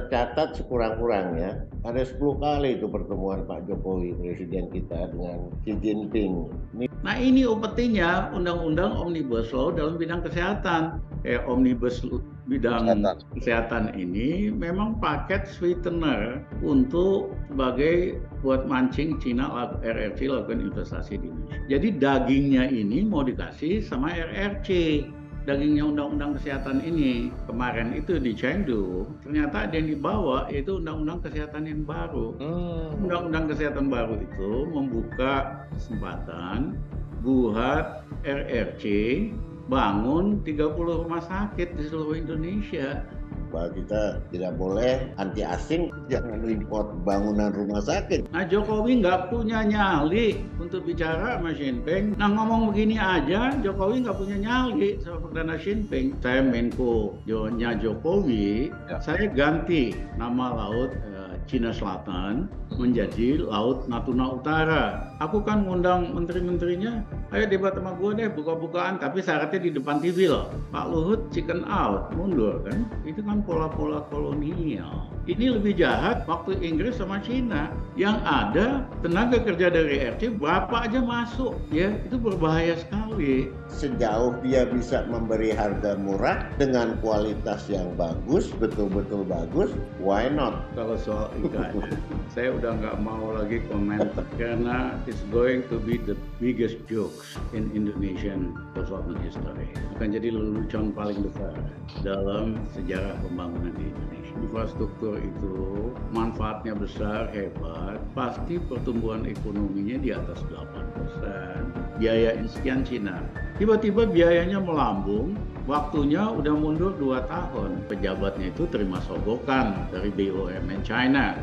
tercatat sekurang-kurangnya ada 10 kali itu pertemuan Pak Jokowi presiden kita dengan Xi Jinping. Nah ini upetinya undang-undang Omnibus Law dalam bidang kesehatan. Omnibus bidang kesehatan ini memang paket sweetener untuk sebagai buat mancing Cina RRC lakukan investasi di Indonesia. Jadi dagingnya ini mau dikasih sama RRC. Dagingnya undang-undang kesehatan ini kemarin itu di Chengdu, ternyata ada yang dibawa yaitu undang-undang kesehatan yang baru. Undang-undang kesehatan baru itu membuka kesempatan buat RRC bangun 30 rumah sakit di seluruh Indonesia. Bahwa kita tidak boleh anti asing, jangan import bangunan rumah sakit. Nah Jokowi nggak punya nyali untuk bicara sama Xi Jinping. Nah ngomong begini aja, Jokowi nggak punya nyali sama Perdana Xi Jinping. Saya Menko-nya Jokowi, saya ganti nama laut Cina Selatan menjadi Laut Natuna Utara. Aku kan ngundang menteri-menterinya, ayo debat sama gue deh, buka-bukaan, tapi syaratnya di depan TV loh. Pak Luhut chicken out, mundur kan? Itu kan pola-pola kolonial. Ini lebih jahat waktu Inggris sama Cina. Yang ada tenaga kerja dari RC berapa aja masuk, ya itu berbahaya sekali. Sejauh dia bisa memberi harga murah dengan kualitas yang bagus, betul-betul bagus, why not? Kalau soal ikan, saya udah nggak mau lagi komentar karena it's going to be the biggest jokes in Indonesian development history. Akan jadi lelucon paling besar dalam sejarah pembangunan di Indonesia. Infrastruktur itu manfaatnya besar, hebat, pasti pertumbuhan ekonominya di atas 8%. Biayanya sekian Cina. Tiba-tiba biayanya melambung, waktunya udah mundur 2 tahun. Pejabatnya itu terima sogokan dari BUMN China.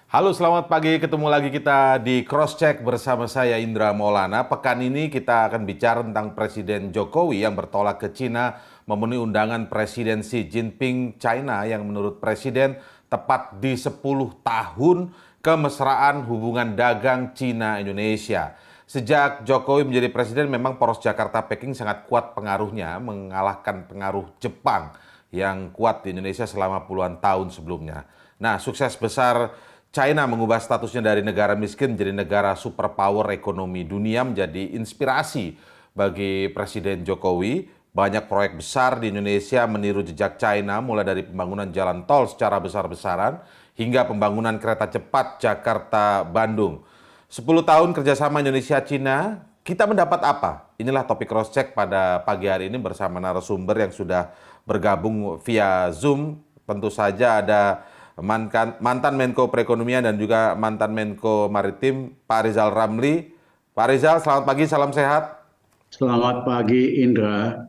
Halo, selamat pagi. Ketemu lagi kita di Cross Check bersama saya Indra Maulana. Pekan ini kita akan bicara tentang Presiden Jokowi yang bertolak ke Cina memenuhi undangan Presiden Xi Jinping China yang menurut Presiden tepat di 10 tahun kemesraan hubungan dagang Cina-Indonesia. Sejak Jokowi menjadi presiden memang poros Jakarta-Peking sangat kuat pengaruhnya mengalahkan pengaruh Jepang yang kuat di Indonesia selama puluhan tahun sebelumnya. Nah, sukses besar China mengubah statusnya dari negara miskin menjadi negara superpower ekonomi dunia menjadi inspirasi bagi Presiden Jokowi. Banyak proyek besar di Indonesia meniru jejak China, mulai dari pembangunan jalan tol secara besar-besaran hingga pembangunan kereta cepat Jakarta-Bandung. 10 tahun kerjasama Indonesia-China, kita mendapat apa? Inilah topik cross check pada pagi hari ini bersama narasumber yang sudah bergabung via Zoom. Tentu saja ada mantan Menko Perekonomian dan juga mantan Menko Maritim, Pak Rizal Ramli. Pak Rizal, selamat pagi, salam sehat. Selamat pagi, Indra.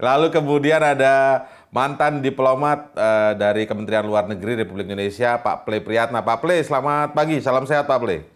Lalu kemudian ada mantan diplomat dari Kementerian Luar Negeri Republik Indonesia, Pak Ple Priyatna. Pak Ple, selamat pagi, salam sehat Pak Ple.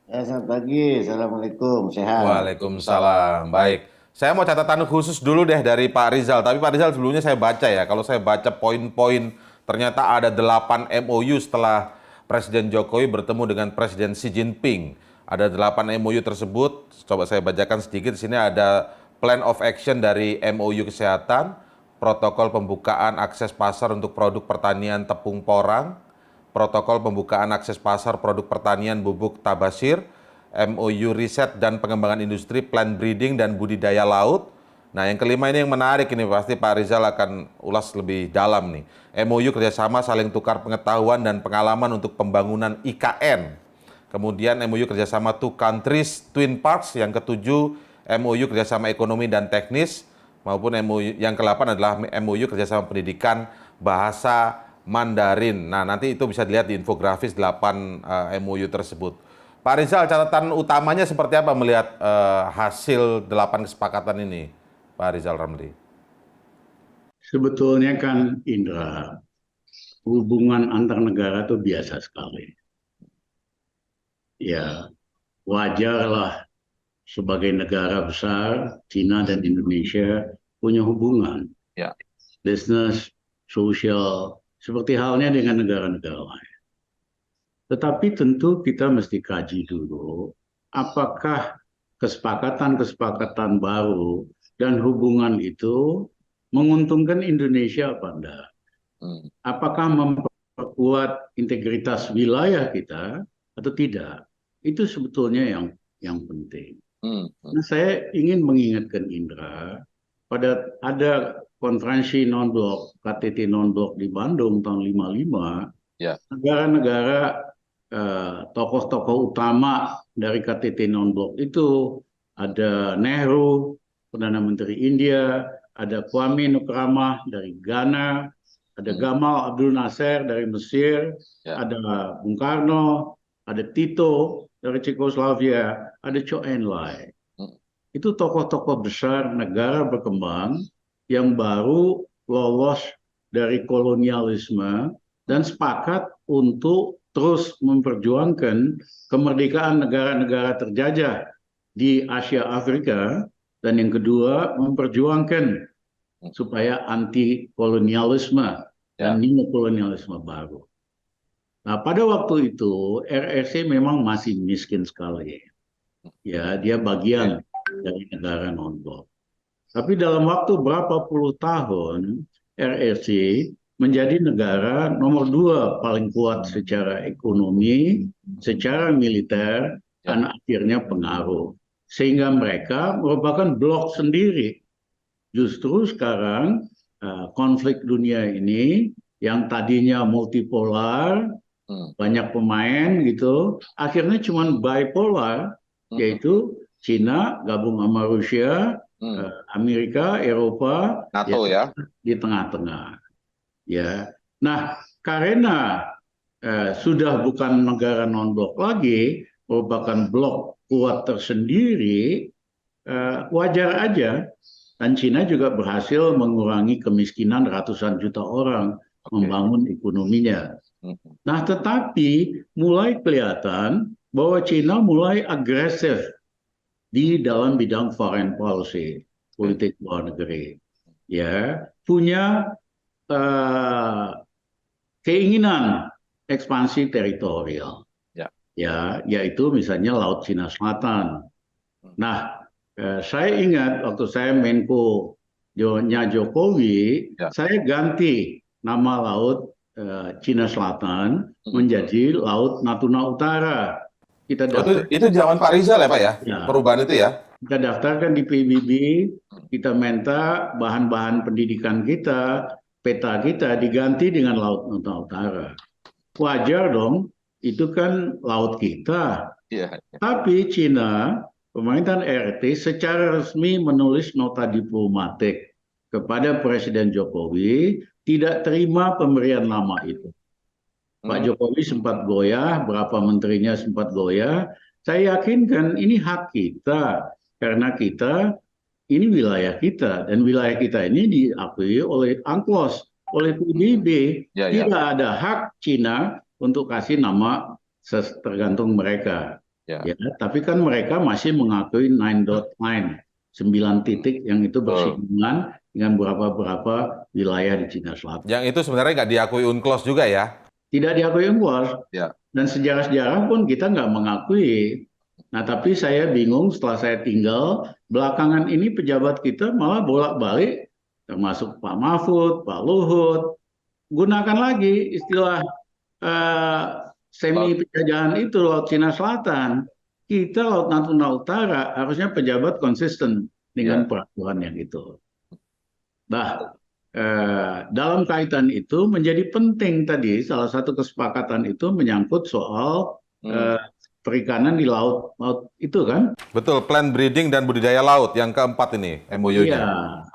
Selamat pagi, Assalamualaikum, sehat. Waalaikumsalam, baik. Saya mau catatan khusus dulu deh dari Pak Rizal, tapi Pak Rizal sebelumnya saya baca ya, kalau saya baca poin-poin ternyata ada 8 MOU setelah Presiden Jokowi bertemu dengan Presiden Xi Jinping. Ada 8 MOU tersebut, coba saya bacakan sedikit. Di sini ada Plan of Action dari MOU Kesehatan, Protokol Pembukaan Akses Pasar untuk Produk Pertanian Tepung Porang, Protokol Pembukaan Akses Pasar Produk Pertanian Bubuk Tabasir, MOU Riset dan Pengembangan Industri, Plant Breeding dan Budidaya Laut. Nah, yang kelima ini yang menarik, ini pasti Pak Rizal akan ulas lebih dalam nih. MOU kerjasama saling tukar pengetahuan dan pengalaman untuk pembangunan IKN. Kemudian MOU kerjasama Two Countries, Twin Parks. Yang ketujuh, MOU kerjasama ekonomi dan teknis. Maupun MOU yang ke-8 adalah MOU kerjasama pendidikan bahasa Mandarin. Nah, nanti itu bisa dilihat di infografis 8 MOU tersebut. Pak Rizal, catatan utamanya seperti apa melihat hasil 8 kesepakatan ini? Pak Rizal Ramli. Sebetulnya kan Indra, hubungan antar negara itu biasa sekali. Ya, wajarlah sebagai negara besar, Cina dan Indonesia punya hubungan. Ya. Bisnis, sosial, seperti halnya dengan negara-negara lain. Tetapi tentu kita mesti kaji dulu, apakah kesepakatan-kesepakatan baru dan hubungan itu menguntungkan Indonesia apa enggak? Apakah memperkuat integritas wilayah kita atau tidak? Itu sebetulnya yang penting. Nah, saya ingin mengingatkan Indra, ada konferensi non-blok, KTT non-blok di Bandung tahun 55, negara-negara tokoh-tokoh utama dari KTT non-blok itu ada Nehru, Perdana Menteri India, ada Kwame Nkrumah dari Ghana, ada Gamal Abdul Nasser dari Mesir, ada Bung Karno, ada Tito dari Cekoslovakia, ada Chou En-lai. Itu tokoh-tokoh besar negara berkembang yang baru lolos dari kolonialisme dan sepakat untuk terus memperjuangkan kemerdekaan negara-negara terjajah di Asia Afrika, dan yang kedua memperjuangkan supaya anti kolonialisme dan neokolonialisme baru. Nah, pada waktu itu RRC memang masih miskin sekali. Ya, dia bagian dari negara non-blok. Tapi dalam waktu berapa puluh tahun RRC menjadi negara nomor 2 paling kuat secara ekonomi, secara militer, dan akhirnya pengaruh. Sehingga mereka merupakan blok sendiri. Justru sekarang konflik dunia ini yang tadinya multipolar, banyak pemain gitu, akhirnya cuma bipolar, yaitu Cina gabung sama Rusia, Amerika, Eropa, NATO di tengah-tengah. Ya, nah karena sudah bukan negara non-blok lagi, merupakan blok kuat tersendiri, wajar aja. Dan Cina juga berhasil mengurangi kemiskinan ratusan juta orang, membangun ekonominya. Nah, tetapi mulai kelihatan bahwa Cina mulai agresif di dalam bidang foreign policy, politik luar negeri. Ya, punya keinginan ekspansi teritorial. Ya, yaitu misalnya Laut Cina Selatan. Nah, saya ingat waktu saya Menko-nya Jokowi, saya ganti nama Laut Cina Selatan menjadi Laut Natuna Utara. Itu zaman Pak Rizal ya Pak ya? Perubahan itu ya? Kita daftarkan di PBB, kita minta bahan-bahan pendidikan kita, peta kita diganti dengan Laut Natuna Utara. Wajar dong, itu kan laut kita. Tapi Cina, pemerintahan RT secara resmi menulis nota diplomatik kepada Presiden Jokowi tidak terima pemberian nama itu. Pak Jokowi sempat goyah, berapa menterinya sempat goyah. Saya yakinkan ini hak kita, karena kita ini wilayah kita, dan wilayah kita ini diakui oleh UNCLOS, oleh PBB. Tidak ada hak Cina untuk kasih nama tergantung mereka. Ya, tapi kan mereka masih mengakui 9 titik yang itu bersinggungan dengan beberapa wilayah di Cina Selatan. Yang itu sebenarnya nggak diakui UNCLOS juga ya? Tidak diakui UNCLOS. Dan sejarah-sejarah pun kita nggak mengakui. Nah, tapi saya bingung setelah saya tinggal, belakangan ini pejabat kita malah bolak-balik, termasuk Pak Mahfud, Pak Luhut, gunakan lagi istilah semi penjajahan itu Laut Cina Selatan. Kita Laut Natuna Utara harusnya pejabat konsisten dengan peraturan yang itu. Nah, dalam kaitan itu menjadi penting tadi salah satu kesepakatan itu menyangkut soal perikanan di laut itu kan? Betul, plan breeding dan budidaya laut yang keempat ini MOU-nya. Iya,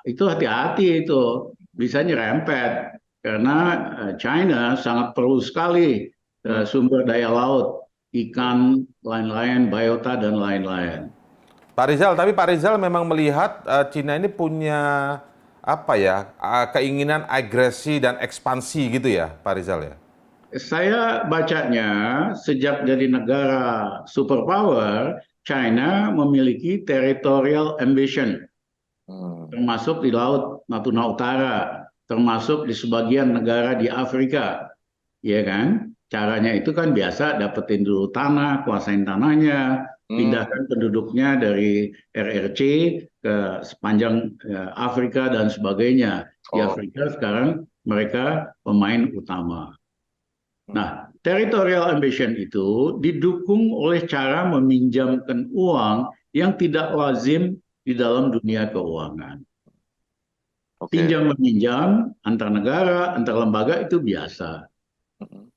itu hati-hati itu bisa nyerempet karena China sangat perlu sekali sumber daya laut, ikan, lain-lain, biota, dan lain-lain. Pak Rizal, tapi Pak Rizal memang melihat Cina ini punya apa ya, keinginan agresi dan ekspansi gitu ya, Pak Rizal ya? Saya bacanya sejak jadi negara superpower, China memiliki territorial ambition, termasuk di Laut Natuna Utara, termasuk di sebagian negara di Afrika, ya kan? Caranya itu kan biasa, dapetin dulu tanah, kuasain tanahnya, pindahkan penduduknya dari RRC ke sepanjang Afrika dan sebagainya. Di Afrika sekarang mereka pemain utama. Nah, territorial ambition itu didukung oleh cara meminjamkan uang yang tidak lazim di dalam dunia keuangan. Pinjam meminjam antar negara, antar lembaga itu biasa.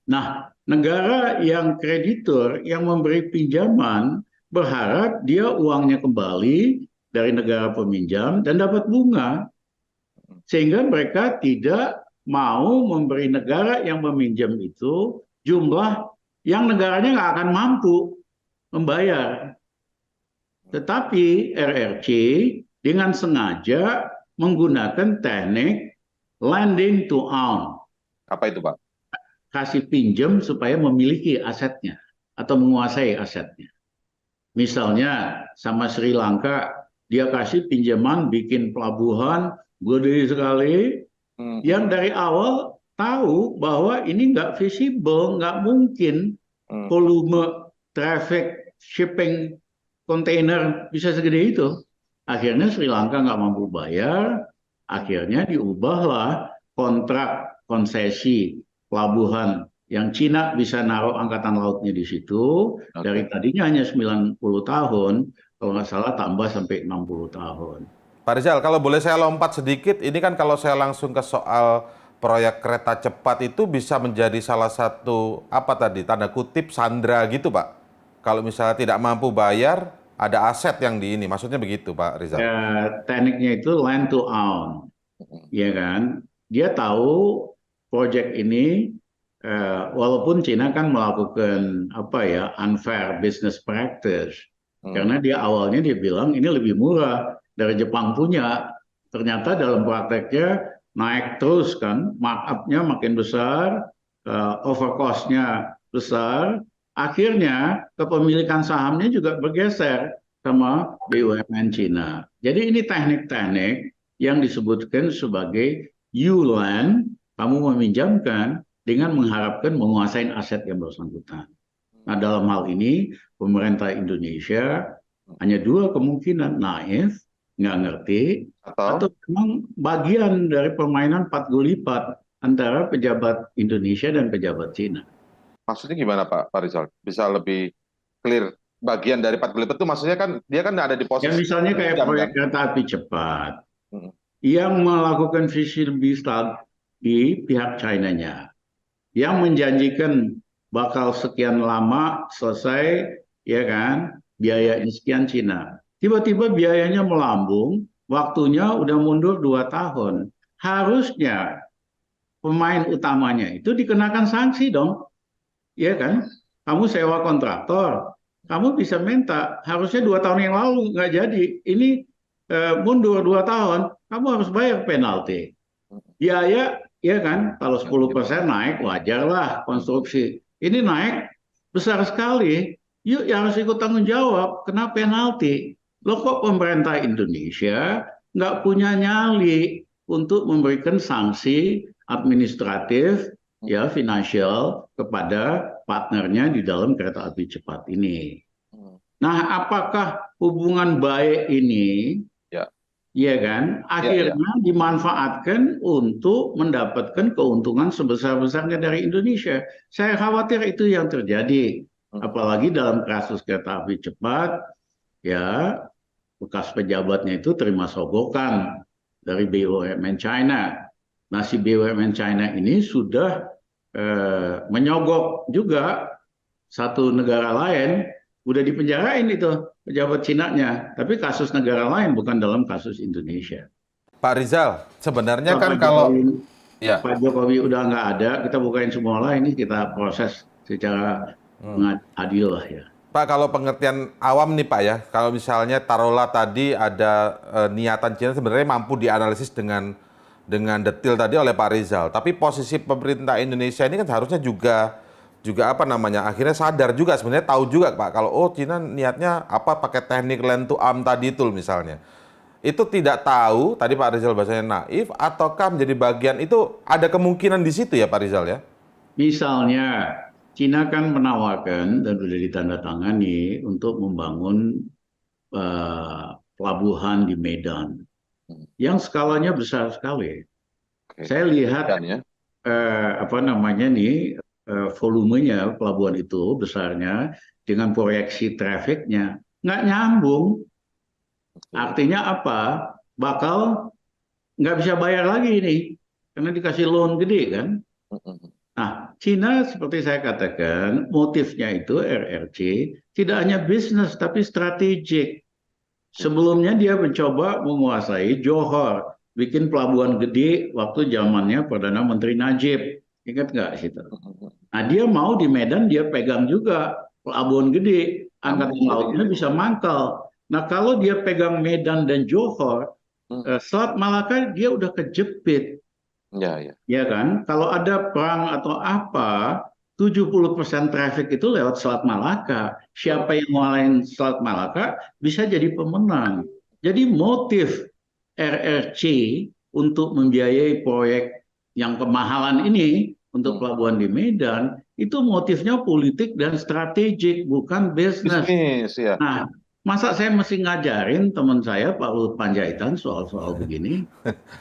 Nah, negara yang kreditur yang memberi pinjaman berharap dia uangnya kembali dari negara peminjam dan dapat bunga. Sehingga mereka tidak mau memberi negara yang meminjam itu jumlah yang negaranya nggak akan mampu membayar. Tetapi RRC dengan sengaja menggunakan teknik lending to own. Apa itu, Pak? Kasih pinjam supaya memiliki asetnya atau menguasai asetnya. Misalnya sama Sri Lanka, dia kasih pinjaman bikin pelabuhan gede sekali, yang dari awal tahu bahwa ini nggak visible, nggak mungkin volume traffic shipping kontainer bisa segede itu. Akhirnya Sri Lanka nggak mampu bayar, akhirnya diubahlah kontrak konsesi pelabuhan yang Cina bisa naruh angkatan lautnya di situ. Dari tadinya hanya 90 tahun, kalau nggak salah tambah sampai 60 tahun. Pak Rizal, kalau boleh saya lompat sedikit, ini kan kalau saya langsung ke soal proyek kereta cepat itu bisa menjadi salah satu, apa tadi, tanda kutip sandera gitu, Pak. Kalau misalnya tidak mampu bayar, ada aset yang di ini, maksudnya begitu, Pak Rizal? Ya, tekniknya itu land to own, ya kan? Dia tahu proyek ini, walaupun Cina kan melakukan unfair business practice, karena dia awalnya dia bilang ini lebih murah dari Jepang punya. Ternyata dalam prakteknya naik terus kan, markup-nya makin besar, overcost-nya besar. Akhirnya kepemilikan sahamnya juga bergeser sama BUMN Cina. Jadi ini teknik-teknik yang disebutkan sebagai yuan, kamu meminjamkan dengan mengharapkan menguasai aset yang bersangkutan. Nah, dalam hal ini pemerintah Indonesia hanya dua kemungkinan, naif, nggak ngerti, atau memang bagian dari permainan 4 gulipat antara pejabat Indonesia dan pejabat Cina. Maksudnya gimana Pak Rizal? Bisa lebih clear, bagian dari 4 gulipat itu maksudnya kan dia kan ada di posisi. Ya misalnya kayak proyek kereta api cepat, yang melakukan feasibility di pihak China-nya, yang menjanjikan bakal sekian lama selesai, ya kan, biayanya sekian Cina. Tiba-tiba biayanya melambung, waktunya udah mundur 2 tahun. Harusnya pemain utamanya itu dikenakan sanksi dong. Ya kan, kamu sewa kontraktor, kamu bisa minta, harusnya 2 tahun yang lalu nggak jadi, ini mundur 2 tahun, kamu harus bayar penalti. Biaya, ya kan, kalau 10% naik wajarlah konstruksi. Ini naik besar sekali, yuk ya harus ikut tanggung jawab, kena penalti. Loh kok pemerintah Indonesia nggak punya nyali untuk memberikan sanksi administratif, ya finansial kepada partnernya di dalam kereta api cepat ini. Nah, apakah hubungan baik ini, ya kan, akhirnya dimanfaatkan untuk mendapatkan keuntungan sebesar-besarnya dari Indonesia? Saya khawatir itu yang terjadi. Apalagi dalam kasus kereta api cepat, ya bekas pejabatnya itu terima sogokan dari BUMN China. Nah, si BUMN China ini sudah menyogok juga satu negara lain, udah dipenjarain itu pejabat Cina-nya, tapi kasus negara lain bukan dalam kasus Indonesia. Pak Rizal, sebenarnya kan Pak Jokowi udah nggak ada, kita bukain semua lah, ini kita proses secara adil lah ya. Pak, kalau pengertian awam nih Pak ya, kalau misalnya taruhlah tadi ada niatan Cina sebenarnya mampu dianalisis dengan detail tadi oleh Pak Rizal. Tapi posisi pemerintah Indonesia ini kan seharusnya juga akhirnya sadar juga sebenarnya, tahu juga Pak kalau Cina niatnya pakai teknik land to arm tadi itu misalnya. Itu tidak tahu, tadi Pak Rizal bahasanya naif, ataukah menjadi bagian itu, ada kemungkinan di situ ya Pak Rizal ya? Misalnya Cina kan menawarkan dan sudah ditandatangani untuk membangun pelabuhan di Medan yang skalanya besar sekali. Oke. Saya lihat Dan ya. apa namanya nih volumenya pelabuhan itu besarnya dengan proyeksi trafficnya nggak nyambung. Artinya apa? Bakal nggak bisa bayar lagi ini karena dikasih loan gede kan. Nah, Cina seperti saya katakan, motifnya itu RRC tidak hanya bisnis tapi strategik. Sebelumnya dia mencoba menguasai Johor, bikin pelabuhan gede waktu zamannya Perdana Menteri Najib. Ingat nggak situ? Nah, dia mau di Medan dia pegang juga pelabuhan gede, angkatan lautnya bisa mangkal. Nah, kalau dia pegang Medan dan Johor, Selat Malaka dia udah kejepit. Ya. Ya kan? Kalau ada perang atau apa, 70% traffic itu lewat Selat Malaka. Siapa yang ngualain Selat Malaka bisa jadi pemenang. Jadi motif RRC untuk membiayai proyek yang kemahalan ini untuk pelabuhan di Medan, itu motifnya politik dan strategik, bukan bisnis. Bisnis, ya. Nah, masa saya mesti ngajarin teman saya Pak Luhut Panjaitan soal-soal begini?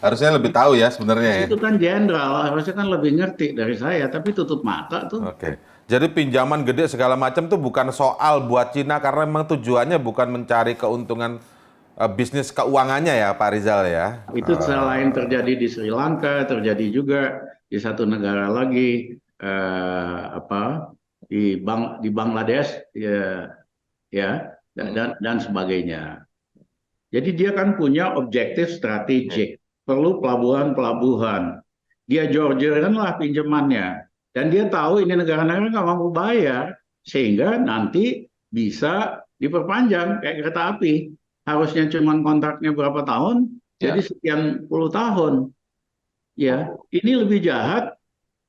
Harusnya lebih tahu ya sebenarnya ya. Itu kan jenderal, harusnya kan lebih ngerti dari saya, tapi tutup mata tuh. Oke. Jadi pinjaman gede segala macam tuh bukan soal buat Cina karena memang tujuannya bukan mencari keuntungan bisnis keuangannya ya Pak Rizal ya. Itu selain terjadi di Sri Lanka, terjadi juga di satu negara lagi, di Bangladesh, ya dan sebagainya. Jadi dia kan punya objektif strategik, perlu pelabuhan-pelabuhan. Dia Georgia lah pinjamannya, dan dia tahu ini negara-negara nggak mampu bayar, sehingga nanti bisa diperpanjang kayak kereta api. Harusnya cuma kontraknya berapa tahun, jadi sekian puluh tahun. Ya, ini lebih jahat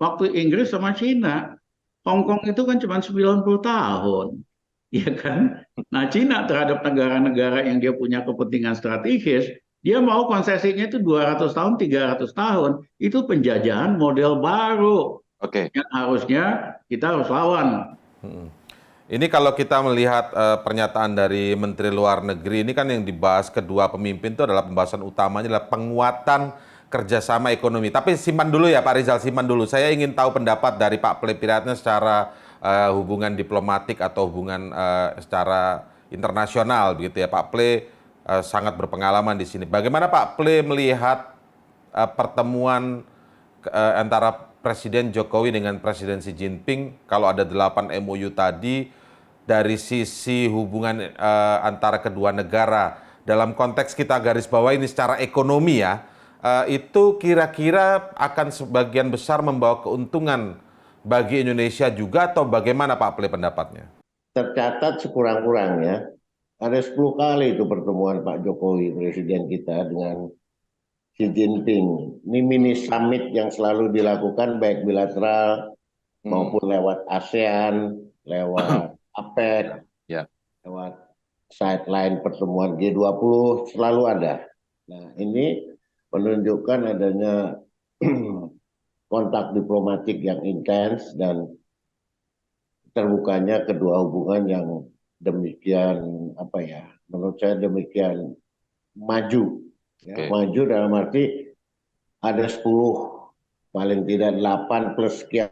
waktu Inggris sama Cina. Hong Kong itu kan cuma 90 tahun. Ya kan? Nah, Cina terhadap negara-negara yang dia punya kepentingan strategis, dia mau konsesinya itu 200 tahun, 300 tahun. Itu penjajahan model baru. Oke. Yang harusnya kita harus lawan. Ini kalau kita melihat pernyataan dari Menteri Luar Negeri, ini kan yang dibahas kedua pemimpin itu adalah pembahasan utamanya adalah penguatan kerjasama ekonomi. Tapi simpan dulu ya Pak Rizal, simpan dulu. Saya ingin tahu pendapat dari Pak Ple Piratnya secara hubungan diplomatik atau hubungan secara internasional begitu ya. Pak Ple sangat berpengalaman di sini. Bagaimana Pak Ple melihat pertemuan antara Presiden Jokowi dengan Presiden Xi Jinping, kalau ada 8 MOU tadi, dari sisi hubungan antara kedua negara, dalam konteks kita garis bawah ini secara ekonomi ya, itu kira-kira akan sebagian besar membawa keuntungan bagi Indonesia juga atau bagaimana Pak Ple pendapatnya? Tercatat sekurang-kurangnya, ada 10 kali itu pertemuan Pak Jokowi, Presiden kita, dengan Xi Jinping. Ini mini summit yang selalu dilakukan baik bilateral maupun lewat ASEAN, lewat APEC, lewat sideline pertemuan G20, selalu ada. Nah, ini menunjukkan adanya kontak diplomatik yang intens dan terbukanya kedua hubungan yang demikian, menurut saya demikian maju. Ya, maju dalam arti ada 10, paling tidak 8 plus sekian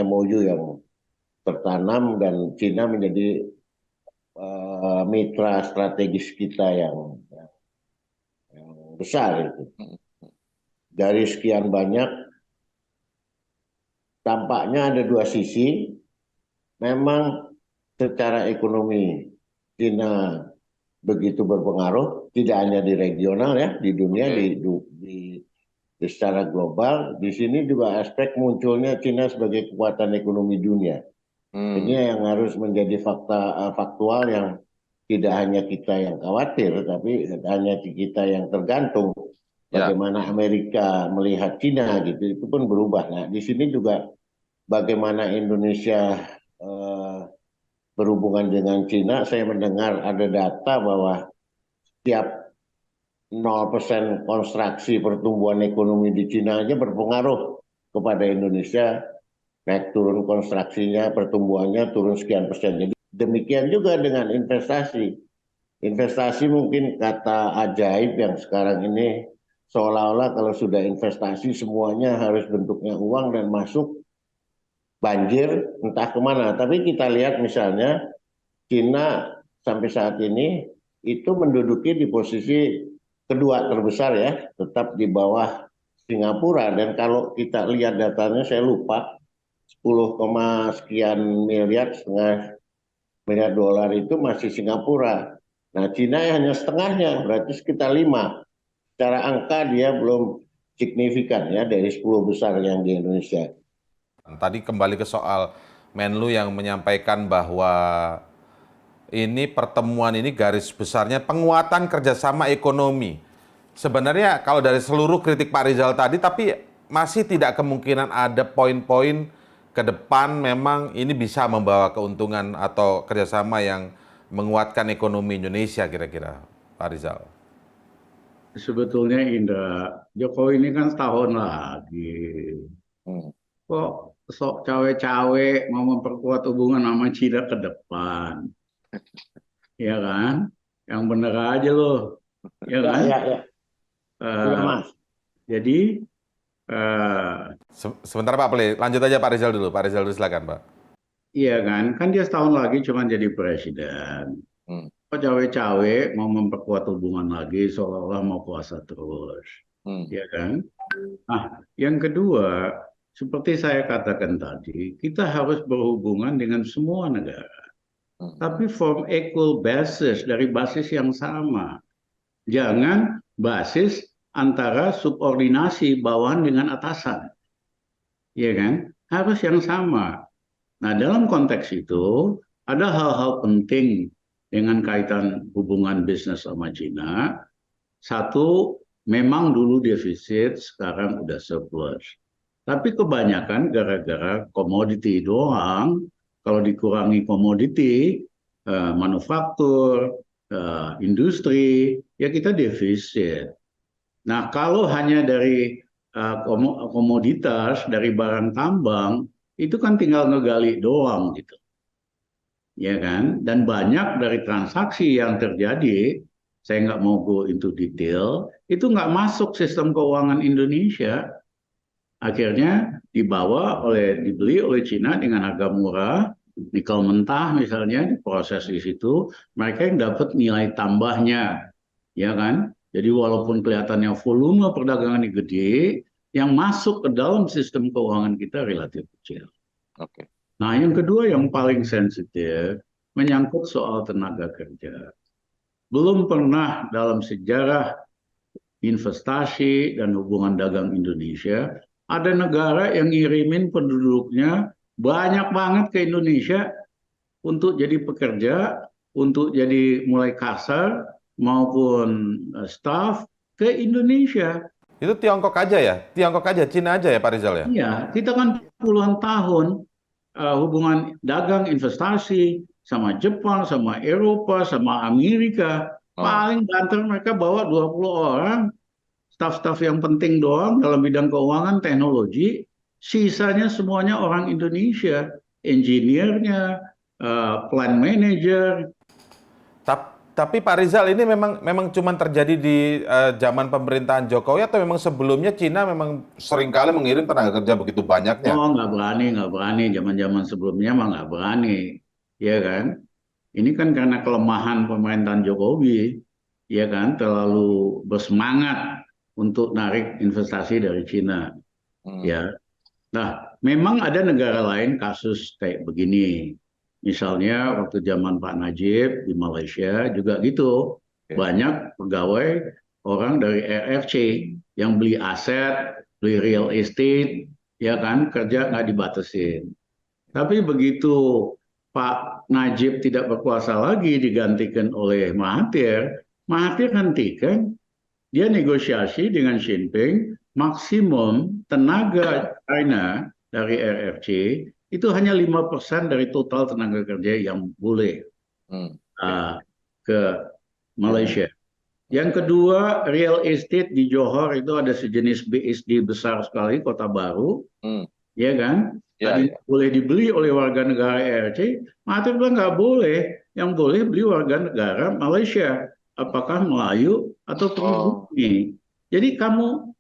MOU yang tertanam dan Cina menjadi mitra strategis kita yang besar itu. Dari sekian banyak, tampaknya ada dua sisi. Memang secara ekonomi Cina begitu berpengaruh, tidak hanya di regional ya, di dunia, di secara global. Di sini juga aspek munculnya Cina sebagai kekuatan ekonomi dunia. Ini yang harus menjadi faktual yang tidak hanya kita yang khawatir, tapi hanya kita yang tergantung. Bagaimana Amerika melihat Cina gitu, itu pun berubah. Nah, di sini juga bagaimana Indonesia berhubungan dengan Cina. Saya mendengar ada data bahwa setiap 0% konstruksi pertumbuhan ekonomi di Cina aja berpengaruh kepada Indonesia naik turun konstruksinya, pertumbuhannya turun sekian persen. Jadi demikian juga dengan investasi. Investasi mungkin kata ajaib yang sekarang ini seolah-olah kalau sudah investasi semuanya harus bentuknya uang dan masuk banjir entah kemana. Tapi kita lihat misalnya Cina sampai saat ini itu menduduki di posisi kedua terbesar ya, tetap di bawah Singapura. Dan kalau kita lihat datanya saya lupa 10, sekian miliar, setengah miliar dolar itu masih Singapura. Nah, Cina hanya setengahnya, berarti sekitar 5. Secara angka dia belum signifikan ya dari 10 besar yang di Indonesia. Tadi kembali ke soal Menlu yang menyampaikan bahwa ini pertemuan ini garis besarnya penguatan kerjasama ekonomi. Sebenarnya kalau dari seluruh kritik Pak Rizal tadi, tapi masih tidak kemungkinan ada poin-poin ke depan memang ini bisa membawa keuntungan atau kerjasama yang menguatkan ekonomi Indonesia kira-kira, Pak Rizal. Sebetulnya Indra, Jokowi ini kan setahun lagi. Kok sok cawe-cawe mau memperkuat hubungan sama Cina ke depan? Ya kan? Yang bener aja loh. Ya kan? Ya. Ya, Mas. Jadi Sebentar Pak Pele, lanjut aja Pak Rizal dulu. Pak Rizal dulu silakan Pak. iya kan dia setahun lagi cuma jadi presiden. Kok cawe-cawe mau memperkuat hubungan lagi seolah-olah mau kuasa terus. Ya kan? Nah, yang kedua, seperti saya katakan tadi, kita harus berhubungan dengan semua negara. Tapi from equal basis, dari basis yang sama. Jangan basis antara subordinasi bawahan dengan atasan. Ya kan? Harus yang sama. Nah, dalam konteks itu, ada hal-hal penting dengan kaitan hubungan bisnis sama Cina. Satu, memang dulu defisit, sekarang udah surplus. Tapi kebanyakan gara-gara komoditi doang. Kalau dikurangi komoditi, manufaktur, industri, ya kita defisit. Nah, kalau hanya dari komoditas, dari barang tambang, itu kan tinggal ngegali doang gitu. Ya kan? Dan banyak dari transaksi yang terjadi, saya nggak mau go into detail, itu nggak masuk sistem keuangan Indonesia. Akhirnya dibeli oleh Cina dengan harga murah, nikel mentah misalnya diproses di situ, mereka yang dapat nilai tambahnya, ya kan? Jadi walaupun kelihatannya volume perdagangan gede, yang masuk ke dalam sistem keuangan kita relatif kecil. Oke. Nah, yang kedua yang paling sensitif menyangkut soal tenaga kerja. Belum pernah dalam sejarah investasi dan hubungan dagang Indonesia ada negara yang ngirimin penduduknya banyak banget ke Indonesia untuk jadi pekerja, untuk jadi mulai kasar maupun staf ke Indonesia. Itu Tiongkok aja ya? Tiongkok aja, Cina aja ya Pak Rizal ya? Iya, kita kan puluhan tahun hubungan dagang investasi sama Jepang, sama Eropa, sama Amerika. Paling banter mereka bawa 20 orang, staf-staf yang penting doang dalam bidang keuangan, teknologi. Sisanya semuanya orang Indonesia, engineer-nya, plan manager. Tapi Pak Rizal ini memang cuma terjadi di zaman pemerintahan Jokowi atau memang sebelumnya Cina memang seringkali mengirim tenaga kerja begitu banyaknya? Oh, nggak berani. Zaman-zaman sebelumnya mah nggak berani, ya kan? Ini kan karena kelemahan pemerintahan Jokowi, ya kan, terlalu bersemangat untuk narik investasi dari Cina, ya. Nah, memang ada negara lain kasus kayak begini. Misalnya waktu zaman Pak Najib di Malaysia juga gitu. Banyak pegawai orang dari RRC yang beli aset, beli real estate, ya kan, kerja nggak dibatasin. Tapi begitu Pak Najib tidak berkuasa lagi digantikan oleh Mahathir, Mahathir hentikan, dia negosiasi dengan Xi Jinping, maksimum tenaga China dari RRC itu hanya 5% dari total tenaga kerja yang boleh ke Malaysia. Yang kedua, real estate di Johor itu ada sejenis BSD besar sekali, kota baru, ya kan? Ya, Tadi ya. boleh dibeli oleh warga negara RRC, Mahathir bilang nggak boleh. Yang boleh beli warga negara Malaysia. Apakah Melayu atau Oh, pribumi. Jadi kamu,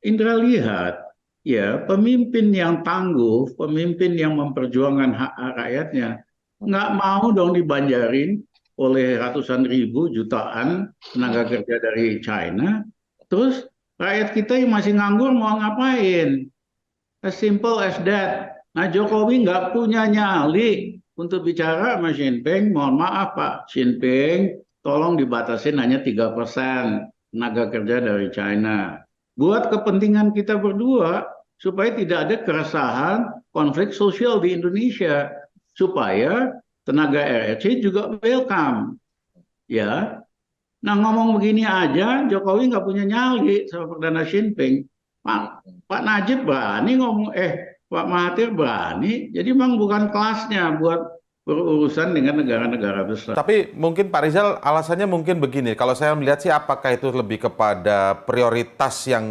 Indra, lihat, ya, pemimpin yang tangguh, pemimpin yang memperjuangkan hak rakyatnya, nggak mau dong dibanjarin oleh ratusan ribu jutaan tenaga kerja dari China. Terus rakyat kita yang masih nganggur mau ngapain? As simple as that. Nah, Jokowi nggak punya nyali untuk bicara sama Xi Jinping. Mohon maaf Pak Xi Jinping, tolong dibatasin hanya 3% tenaga kerja dari China. Buat kepentingan kita berdua, supaya tidak ada keresahan konflik sosial di Indonesia. Supaya tenaga RRC juga welcome. Ya, nah ngomong begini aja, Jokowi nggak punya nyali sama Perdana Xi Jinping. Pak Najib berani ngomong, Pak Mahathir berani. Jadi memang bukan kelasnya buat berurusan dengan negara-negara besar. Tapi mungkin Pak Rizal alasannya mungkin begini, kalau saya melihat sih apakah itu lebih kepada prioritas yang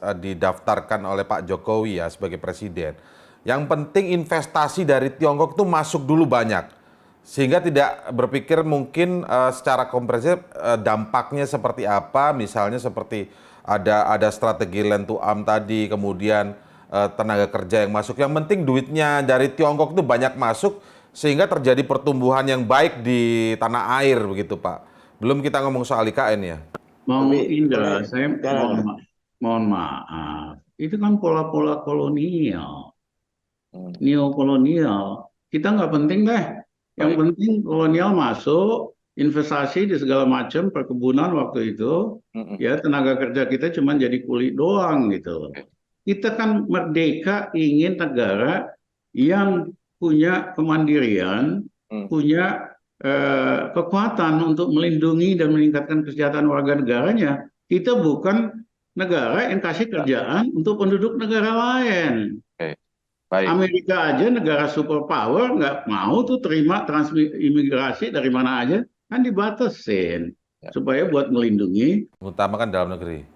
didaftarkan oleh Pak Jokowi ya sebagai presiden. Yang penting investasi dari Tiongkok itu masuk dulu banyak. Sehingga tidak berpikir mungkin secara komprehensif dampaknya seperti apa, misalnya seperti ada strategi lend to arm tadi, kemudian tenaga kerja yang masuk. Yang penting duitnya dari Tiongkok itu banyak masuk, sehingga terjadi pertumbuhan yang baik di tanah air begitu Pak. Belum kita ngomong soal IKN ya. Mau Tapi Indra, boleh, saya mohon maaf. Itu kan pola-pola kolonial, neokolonial. Kita nggak penting deh. Yang Baik. penting kolonial masuk, investasi di segala macam perkebunan waktu itu, ya tenaga kerja kita cuma jadi kulit doang gitu. Kita kan merdeka ingin negara yang punya kemandirian, punya kekuatan untuk melindungi dan meningkatkan kesejahteraan warga negaranya. Kita bukan negara yang kasih kerjaan untuk penduduk negara lain. Oke. Baik. Amerika aja negara superpower nggak mau tuh terima imigrasi dari mana aja, kan dibatasin supaya buat melindungi. Utamakan dalam negeri.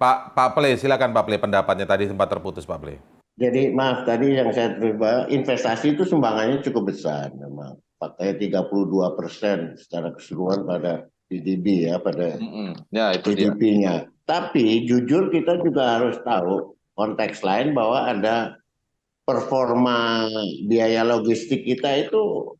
Pak Ple, silakan Pak Ple, pendapatnya tadi sempat terputus Pak Ple. Jadi maaf tadi yang saya terima, investasi itu sumbangannya cukup besar memang. Pakai 32% secara keseluruhan pada GDP ya, pada Ya, itu dia. GDP-nya. Tapi jujur kita juga harus tahu konteks lain bahwa ada performa biaya logistik kita itu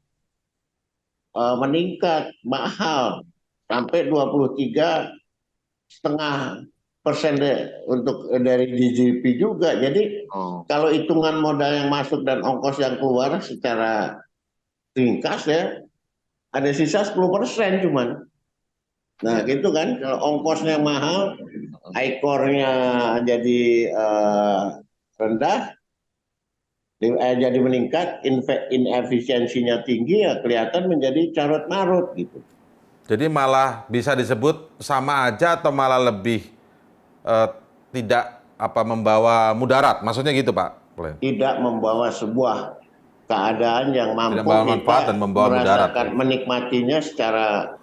meningkat mahal sampai 23,5% untuk dari GDP juga. Jadi kalau hitungan modal yang masuk dan ongkos yang keluar secara ringkas ya, ada sisa 10% cuman. Nah gitu kan, kalau ongkosnya mahal, ICOR-nya jadi rendah, jadi meningkat, inefisiensinya tinggi, ya kelihatan menjadi carut marut gitu. Jadi malah bisa disebut sama aja atau malah lebih tidak membawa mudarat, maksudnya gitu Pak? Tidak membawa sebuah keadaan yang mampu kita dan membawa merasakan mudarat, menikmatinya secara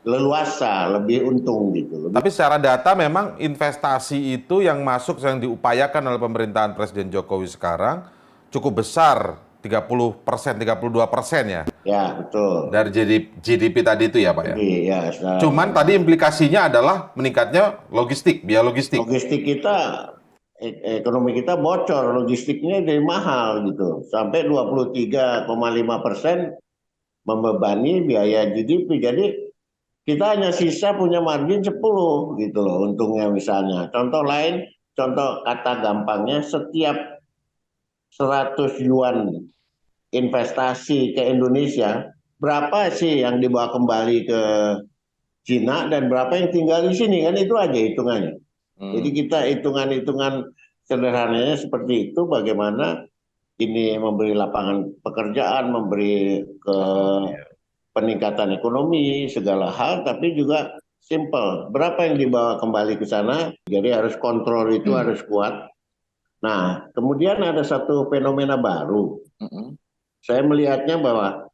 leluasa, lebih untung gitu. Tapi secara data memang investasi itu yang masuk, yang diupayakan oleh pemerintahan Presiden Jokowi sekarang cukup besar, 30%, 32% ya? Ya, betul. Dari GDP tadi itu ya Pak ya? Iya. Cuman tadi implikasinya adalah meningkatnya logistik, biaya logistik. Logistik kita, ekonomi kita bocor, logistiknya jadi mahal gitu. Sampai 23,5% membebani biaya GDP. Jadi kita hanya sisa punya margin 10 gitu loh untungnya misalnya. Contoh lain, contoh kata gampangnya, setiap 100 yuan investasi ke Indonesia, berapa sih yang dibawa kembali ke Cina dan berapa yang tinggal di sini, kan itu aja hitungannya. Jadi kita hitungan-hitungan sederhananya seperti itu, bagaimana ini memberi lapangan pekerjaan, memberi ke peningkatan ekonomi, segala hal, tapi juga simple. Berapa yang dibawa kembali ke sana, jadi harus kontrol itu harus kuat. Nah, kemudian ada satu fenomena baru. Saya melihatnya bahwa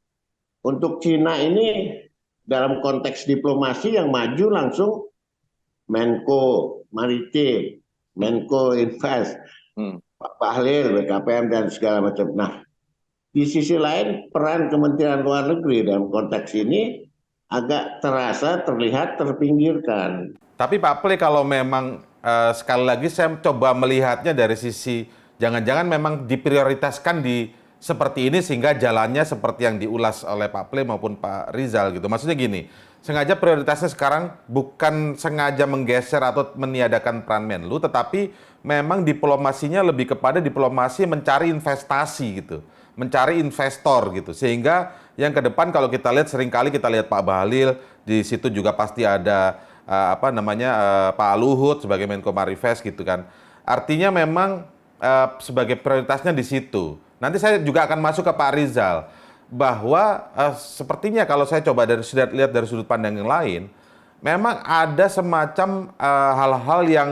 untuk Cina ini dalam konteks diplomasi yang maju langsung Menko Maritim, Menko Invest. Pak Bahlil, BKPM dan segala macam. Nah, di sisi lain peran Kementerian Luar Negeri dalam konteks ini agak terasa terlihat terpinggirkan. Tapi Pak Ple, kalau memang sekali lagi saya coba melihatnya dari sisi jangan-jangan memang diprioritaskan di seperti ini sehingga jalannya seperti yang diulas oleh Pak Ple maupun Pak Rizal gitu. Maksudnya gini, sengaja prioritasnya sekarang bukan sengaja menggeser atau meniadakan peran Menlu, tetapi memang diplomasinya lebih kepada diplomasi mencari investasi gitu, mencari investor gitu. Sehingga yang ke depan kalau kita lihat seringkali kita lihat Pak Bahlil, di situ juga pasti ada Pak Luhut sebagai Menko Marifest gitu kan. Artinya memang sebagai prioritasnya di situ. Nanti saya juga akan masuk ke Pak Rizal bahwa sepertinya kalau saya coba lihat dari sudut pandang yang lain, memang ada semacam hal-hal yang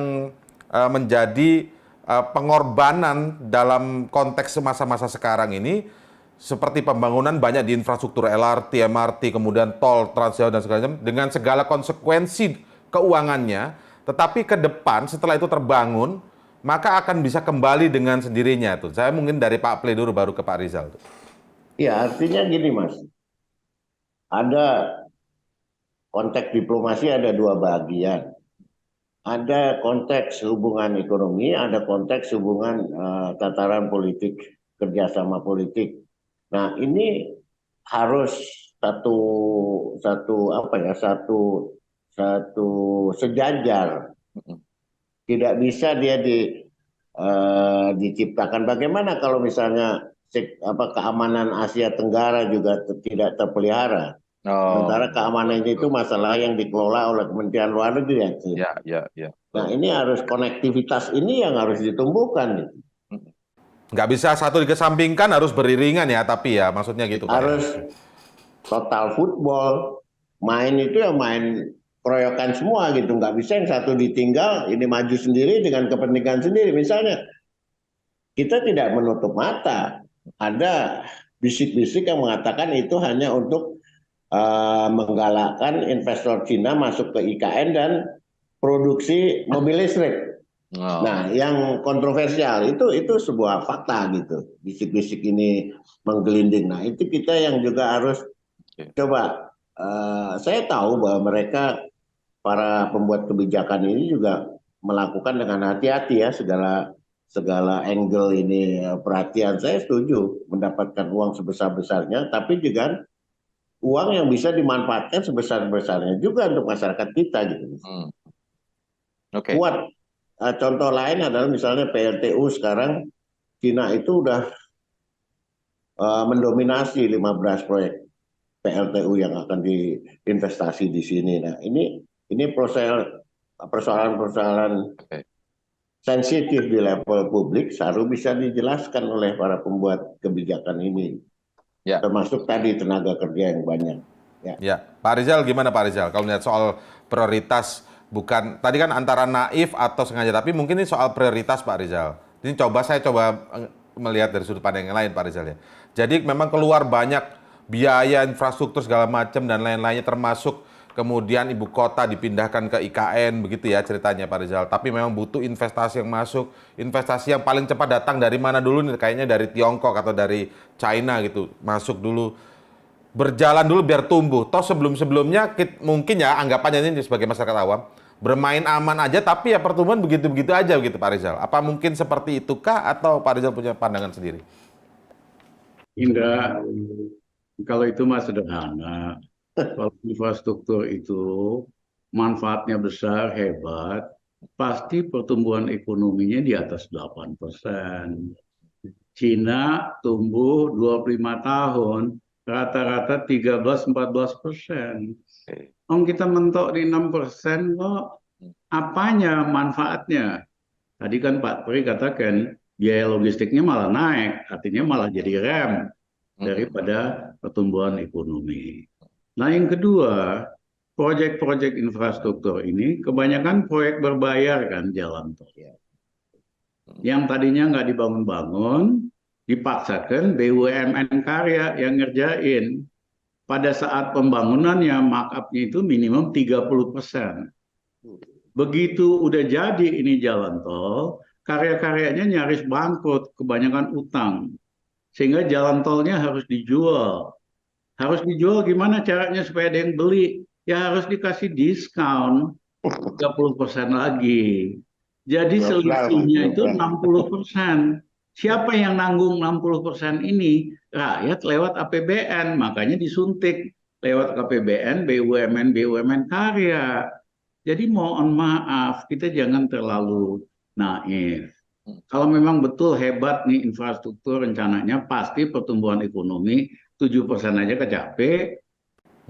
menjadi pengorbanan dalam konteks masa-masa sekarang ini, seperti pembangunan banyak di infrastruktur LRT, MRT, kemudian tol, Trans Jawa dan segala macam dengan segala konsekuensi keuangannya, tetapi ke depan setelah itu terbangun maka akan bisa kembali dengan sendirinya tuh. Saya mungkin dari Pak Ple dulu baru ke Pak Rizal tuh. Ya, artinya gini Mas. Ada konteks diplomasi ada dua bagian. Ada konteks hubungan ekonomi, ada konteks hubungan tataran politik, kerjasama politik. Nah, ini harus satu sejajar. Tidak bisa dia diciptakan. Bagaimana kalau misalnya keamanan Asia Tenggara juga tidak terpelihara? Sementara keamanan itu masalah yang dikelola oleh Kementerian Luar Negeri. Ya. Nah, ini harus konektivitas ini yang harus ditumbuhkan. Nggak bisa satu dikesampingkan, harus beriringan ya, tapi ya maksudnya gitu Pak. Harus total football, main itu ya main keroyokan semua gitu, nggak bisa yang satu ditinggal, ini maju sendiri dengan kepentingan sendiri. Misalnya, kita tidak menutup mata, ada bisik-bisik yang mengatakan itu hanya untuk menggalakkan investor Cina masuk ke IKN dan produksi mobil listrik. Nah, yang kontroversial itu sebuah fakta gitu. Bisik-bisik ini menggelinding. Nah, itu kita yang juga harus coba. Saya tahu bahwa mereka para pembuat kebijakan ini juga melakukan dengan hati-hati ya segala angle ini perhatian. Saya setuju mendapatkan uang sebesar-besarnya, tapi juga uang yang bisa dimanfaatkan sebesar-besarnya juga untuk masyarakat kita gitu. Kuat. Contoh lain adalah misalnya PLTU sekarang Cina itu udah mendominasi 15 proyek PLTU yang akan diinvestasi di sini. Nah, ini persoalan-persoalan sensitif di level publik selalu bisa dijelaskan oleh para pembuat kebijakan ini. Ya. Termasuk tadi tenaga kerja yang banyak. Ya, Pak Rizal gimana Pak Rizal? Kalau lihat soal prioritas, bukan tadi kan antara naif atau sengaja, tapi mungkin ini soal prioritas Pak Rizal. Ini saya coba melihat dari sudut pandang yang lain Pak Rizal ya. Jadi memang keluar banyak biaya infrastruktur segala macam dan lain-lainnya, termasuk kemudian ibu kota dipindahkan ke IKN begitu ya ceritanya Pak Rizal. Tapi memang butuh investasi yang masuk, investasi yang paling cepat datang dari mana dulu nih? Kayaknya dari Tiongkok atau dari China gitu, masuk dulu. Berjalan dulu biar tumbuh. Toh sebelum-sebelumnya mungkin ya anggapannya ini sebagai masyarakat awam bermain aman aja, tapi ya pertumbuhan begitu-begitu aja gitu Pak Rizal. Apa mungkin seperti itukah atau Pak Rizal punya pandangan sendiri? Indra, kalau itu mah sederhana. Kalau infrastruktur itu manfaatnya besar, hebat, pasti pertumbuhan ekonominya di atas 8%. Cina tumbuh 25 tahun, rata-rata 13-14%. Kita mentok di 6% kok. Apanya manfaatnya? Tadi kan Pak Pri katakan biaya logistiknya malah naik, artinya malah jadi rem daripada pertumbuhan ekonomi. Nah, yang kedua, proyek-proyek infrastruktur ini kebanyakan proyek berbayar kan, jalan tol. Yang tadinya nggak dibangun-bangun, dipaksakan BUMN karya yang ngerjain. Pada saat pembangunannya, markup-nya itu minimum 30%. Begitu udah jadi ini jalan tol, karya-karyanya nyaris bangkrut, kebanyakan utang. Sehingga jalan tolnya harus dijual. Harus dijual gimana caranya supaya ada yang beli? Ya harus dikasih diskon 30% lagi. Jadi selisihnya itu 60%. Siapa yang nanggung 60% ini? Rakyat lewat APBN, makanya disuntik lewat APBN, BUMN karya. Jadi mohon maaf, kita jangan terlalu naif. Kalau memang betul hebat nih infrastruktur rencananya, pasti pertumbuhan ekonomi 7% aja kecapai.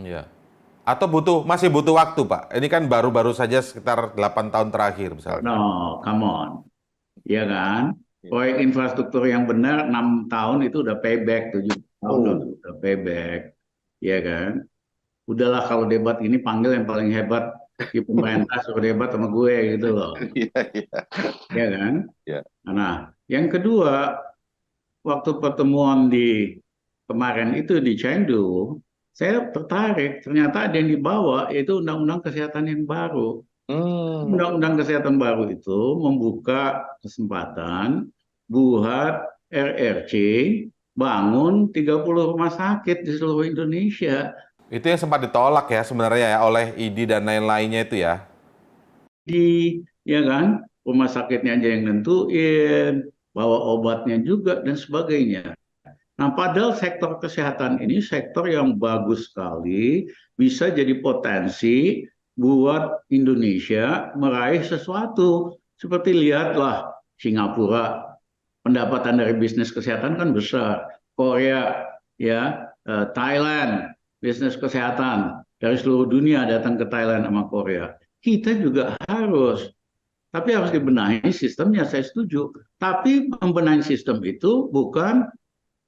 Iya. Atau masih butuh waktu, Pak? Ini kan baru-baru saja sekitar 8 tahun terakhir misalnya. No, come on. Iya kan? Proyek infrastruktur yang benar 6 tahun itu udah payback, 7 tahun udah payback. Iya kan? Udahlah kalau debat ini panggil yang paling hebat di pemerintah suruh debat sama gue gitu loh. Iya kan? Nah, yang kedua, waktu pertemuan kemarin itu di Chengdu, saya tertarik, ternyata ada yang dibawa, yaitu Undang-Undang Kesehatan yang baru. Undang-Undang Kesehatan baru itu membuka kesempatan buat RRC bangun 30 rumah sakit di seluruh Indonesia. Itu yang sempat ditolak ya sebenarnya ya oleh ID dan lain-lainnya itu ya? Ya kan, rumah sakitnya aja yang nentuin, bawa obatnya juga, dan sebagainya. Nah, padahal sektor kesehatan ini sektor yang bagus sekali, bisa jadi potensi buat Indonesia meraih sesuatu. Seperti lihatlah Singapura, pendapatan dari bisnis kesehatan kan besar. Korea, ya, Thailand, bisnis kesehatan dari seluruh dunia datang ke Thailand sama Korea. Kita juga harus, tapi harus dibenahi sistemnya, saya setuju. Tapi membenahi sistem itu bukan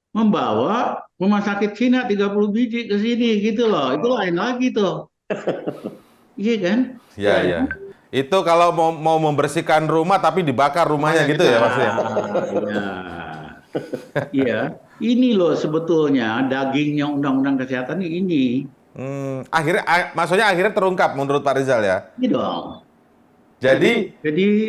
membawa rumah sakit Cina 30 biji ke sini gitu loh. Itu lain lagi tuh. Iya kan? Iya, iya. Itu kalau mau membersihkan rumah tapi dibakar rumahnya gitu ya maksudnya? Iya. Ini loh sebetulnya dagingnya Undang-Undang Kesehatan ini. Maksudnya terungkap menurut Pak Rizal ya? Iya dong. Jadi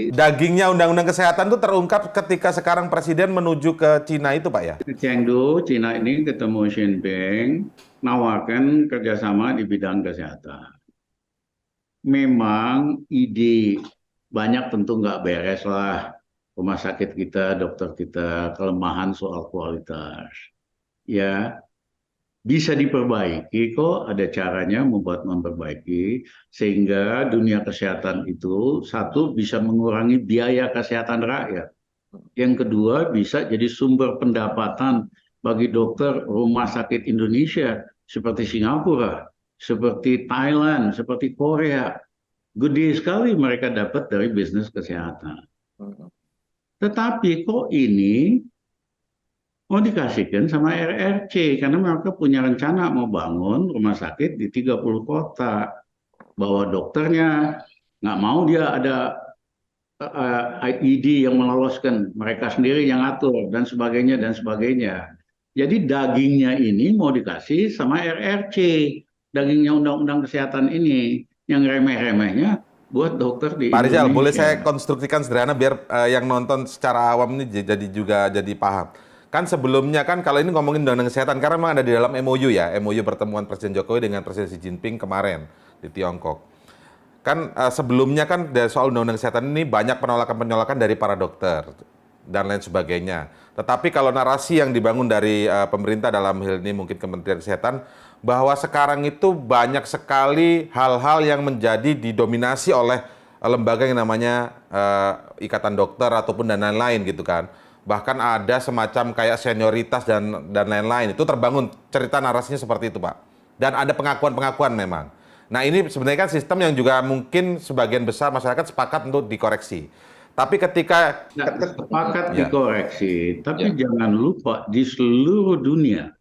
dagingnya Undang-Undang Kesehatan itu terungkap ketika sekarang Presiden menuju ke Cina itu, Pak ya? Ke Chengdu, Cina ini ketemu Xi Jinping, nawarkan kerjasama di bidang kesehatan. Memang ide banyak tentu nggak beres lah. Rumah sakit kita, dokter kita, kelemahan soal kualitas. Ya, bisa diperbaiki kok, ada caranya memperbaiki sehingga dunia kesehatan itu satu bisa mengurangi biaya kesehatan rakyat. Yang kedua bisa jadi sumber pendapatan bagi dokter rumah sakit Indonesia seperti Singapura, seperti Thailand, seperti Korea. Gede sekali mereka dapat dari bisnis kesehatan. Tetapi kok ini mau dikasihkan sama RRC karena mereka punya rencana mau bangun rumah sakit di 30 kota. Bahwa dokternya nggak mau dia ada ID yang meloloskan, mereka sendiri yang atur dan sebagainya dan sebagainya. Jadi dagingnya ini mau dikasih sama RRC, dagingnya Undang-Undang Kesehatan ini, yang remeh-remehnya buat dokter di Pak Rizal, Indonesia. boleh saya konstruksikan sederhana biar yang nonton secara awam ini jadi paham. Kan sebelumnya kan kalau ini ngomongin Undang-Undang Kesehatan, karena memang ada di dalam MOU ya, MOU pertemuan Presiden Jokowi dengan Presiden Xi Jinping kemarin di Tiongkok. Kan sebelumnya kan soal Undang-Undang Kesehatan ini banyak penolakan-penolakan dari para dokter dan lain sebagainya. Tetapi kalau narasi yang dibangun dari pemerintah dalam hal ini mungkin Kementerian Kesehatan, bahwa sekarang itu banyak sekali hal-hal yang menjadi didominasi oleh lembaga yang namanya Ikatan Dokter ataupun dan lain-lain gitu kan. Bahkan ada semacam kayak senioritas dan lain-lain. Itu terbangun cerita narasinya seperti itu, Pak. Dan ada pengakuan-pengakuan memang. Nah ini sebenarnya kan sistem yang juga mungkin sebagian besar masyarakat sepakat untuk dikoreksi. Tapi ketika sepakat dikoreksi, tapi jangan lupa di seluruh dunia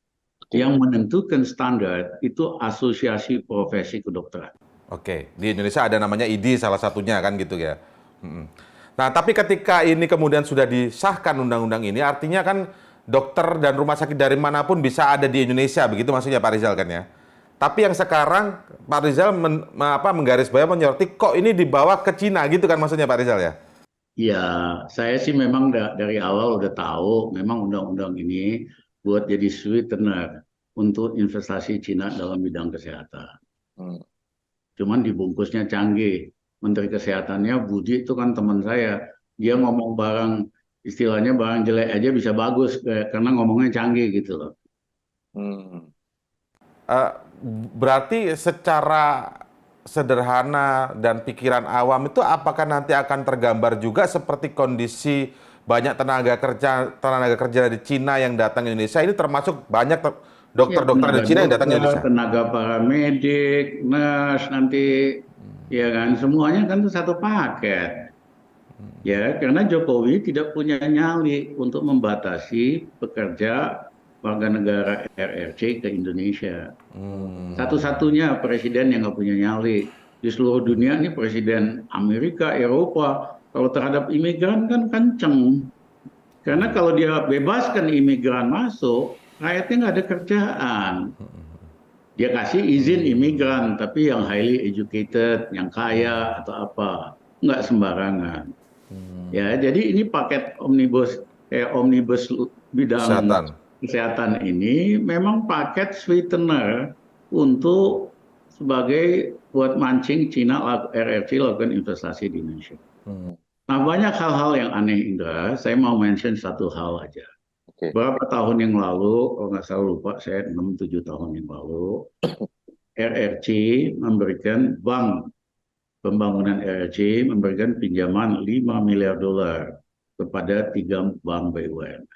yang menentukan standar itu Asosiasi Profesi Kedokteran. Oke, di Indonesia ada namanya IDI salah satunya kan gitu ya. Nah, tapi ketika ini kemudian sudah disahkan undang-undang ini, artinya kan dokter dan rumah sakit dari manapun bisa ada di Indonesia, begitu maksudnya Pak Rizal kan ya. Tapi yang sekarang Pak Rizal menggarisbawahi menyoroti kok ini dibawa ke Cina gitu kan maksudnya Pak Rizal ya? Ya, saya sih memang dari awal udah tahu memang undang-undang ini buat jadi sweetener untuk investasi Cina dalam bidang kesehatan. Hmm. Cuman dibungkusnya canggih. Menteri Kesehatannya Budi itu kan teman saya. Dia ngomong istilahnya barang jelek aja bisa bagus karena ngomongnya canggih gitu loh. Hmm. Eh, Berarti secara sederhana dan pikiran awam itu apakah nanti akan tergambar juga seperti kondisi banyak tenaga kerja di Cina yang datang ke Indonesia, ini termasuk banyak Ya, dokter-dokter di tenaga Cina yang datang ke dokter, Indonesia? tenaga paramedik, nurse nanti, ya kan, semuanya kan itu satu paket. Ya, karena Jokowi tidak punya nyali untuk membatasi pekerja warga negara RRC ke Indonesia. Satu-satunya presiden yang nggak punya nyali di seluruh dunia ini presiden Amerika, Eropa. Kalau terhadap imigran kan kenceng. Karena kalau dia bebaskan imigran masuk, rakyatnya nggak ada kerjaan. Dia kasih izin imigran, tapi yang highly educated, yang kaya atau apa, nggak sembarangan. Ya, jadi ini paket omnibus bidang Kesehatan. kesehatan ini memang paket sweetener untuk sebagai buat mancing Cina RRC lakukan investasi di Indonesia. Nah, banyak hal-hal yang aneh, Indra. Saya mau mention satu hal aja. Oke. Berapa tahun yang lalu, kalau nggak salah lupa, saya 6-7 tahun yang lalu, RRC memberikan bank pembangunan RRC memberikan pinjaman 5 miliar dolar kepada 3 bank BUMN.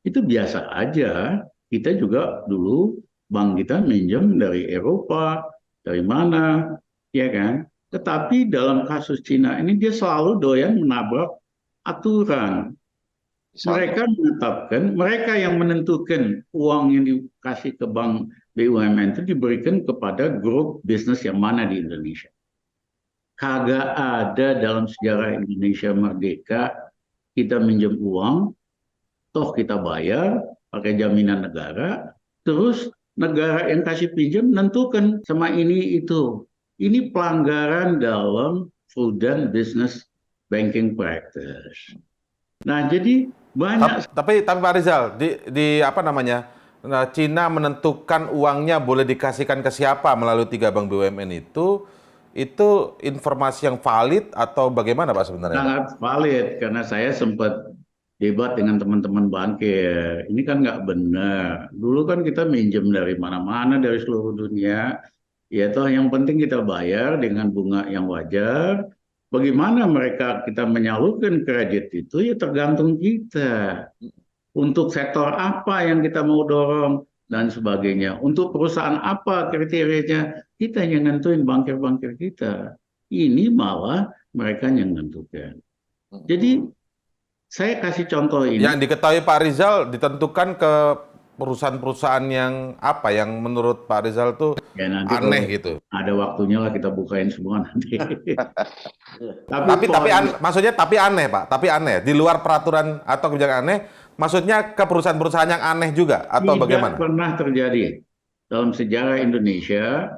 Itu biasa aja. Kita juga dulu bank kita minjem dari Eropa, dari mana, ya kan? Tetapi dalam kasus Cina ini dia selalu doyan menabrak aturan. Mereka menetapkan, mereka yang menentukan uang yang dikasih ke bank BUMN itu diberikan kepada grup bisnis yang mana di Indonesia. Kagak ada dalam sejarah Indonesia merdeka kita minjem uang, toh kita bayar pakai jaminan negara, terus negara yang kasih pinjam menentukan sama ini itu. Ini pelanggaran dalam prudent business banking practice. Nah, jadi banyak. Tapi Pak Rizal, di apa namanya, nah, Cina menentukan uangnya boleh dikasihkan ke siapa melalui 3 bank BUMN itu informasi yang valid atau bagaimana Pak sebenarnya? Sangat valid karena saya sempat debat dengan teman-teman bankir. Ini kan nggak benar. Dulu kan kita minjem dari mana-mana dari seluruh dunia. Ya toh yang penting kita bayar dengan bunga yang wajar. Bagaimana kita menyalurkan kredit itu ya tergantung kita. Untuk sektor apa yang kita mau dorong dan sebagainya. Untuk perusahaan apa kriterianya, kita yang nentuin bankir-bankir kita. Ini malah mereka yang menentukan. Jadi saya kasih contoh ini. Yang diketahui Pak Rizal ditentukan ke perusahaan-perusahaan yang apa yang menurut Pak Rizal tuh Ya, nanti aneh kalau gitu. ada waktunya lah kita bukain semua nanti. Maksudnya tapi aneh Pak, tapi aneh di luar peraturan atau kebijakan aneh, maksudnya ke perusahaan-perusahaan yang aneh juga atau bagaimana? Tidak pernah terjadi dalam sejarah Indonesia.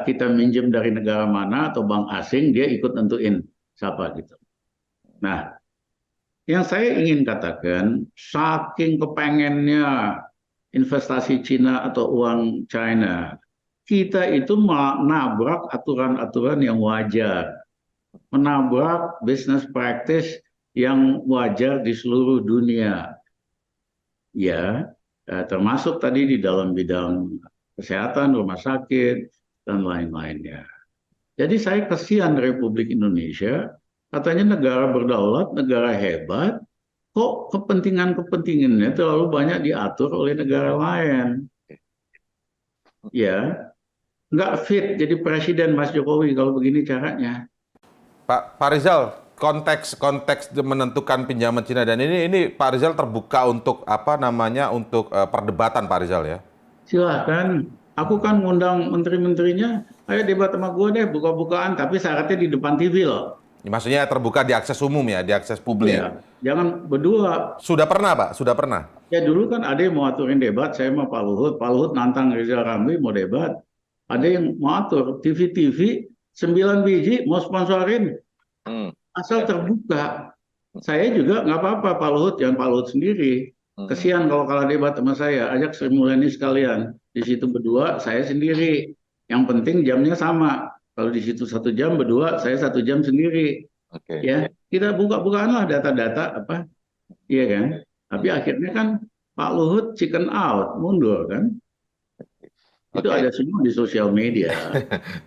Kita minjem dari negara mana atau bank asing dia ikut nentuin siapa gitu. Nah, yang saya ingin katakan, saking kepengennya investasi Cina atau uang China, kita itu menabrak aturan-aturan yang wajar, menabrak business practice yang wajar di seluruh dunia. Ya, termasuk tadi di dalam bidang kesehatan, rumah sakit, dan lain-lainnya. Jadi saya kasihan Republik Indonesia, katanya negara berdaulat, negara hebat, kok kepentingan-kepentingannya terlalu banyak diatur oleh negara lain. Ya, nggak fit jadi presiden Mas Jokowi kalau begini caranya. Pak Rizal, konteks menentukan pinjaman Cina dan ini Pak Rizal terbuka untuk apa namanya untuk perdebatan Pak Rizal ya. Silahkan, aku kan ngundang menteri-menterinya, ayo debat sama gue deh buka-bukaan, tapi syaratnya di depan TV loh. Maksudnya terbuka di akses umum ya, di akses publik. Ya, jangan berdua. Sudah pernah Pak, sudah pernah. Ya dulu kan ada yang mau aturin debat, saya sama Pak Luhut nantang Rizal Ramli mau debat. Ada yang mau atur, TV-TV 9 biji mau sponsorin. asal terbuka. Saya juga nggak apa-apa Pak Luhut, jangan Pak Luhut sendiri. Kesian kalau kalah debat sama saya, ajak Sri Mulyani sekalian. Di situ berdua, saya sendiri. Yang penting jamnya sama. Kalau di situ 1 jam berdua, saya 1 jam sendiri. Oke. Ya, kita buka-bukaanlah data-data apa, iya kan? Tapi akhirnya kan Pak Luhut chicken out, mundur kan? Itu Oke. ada semua di sosial media.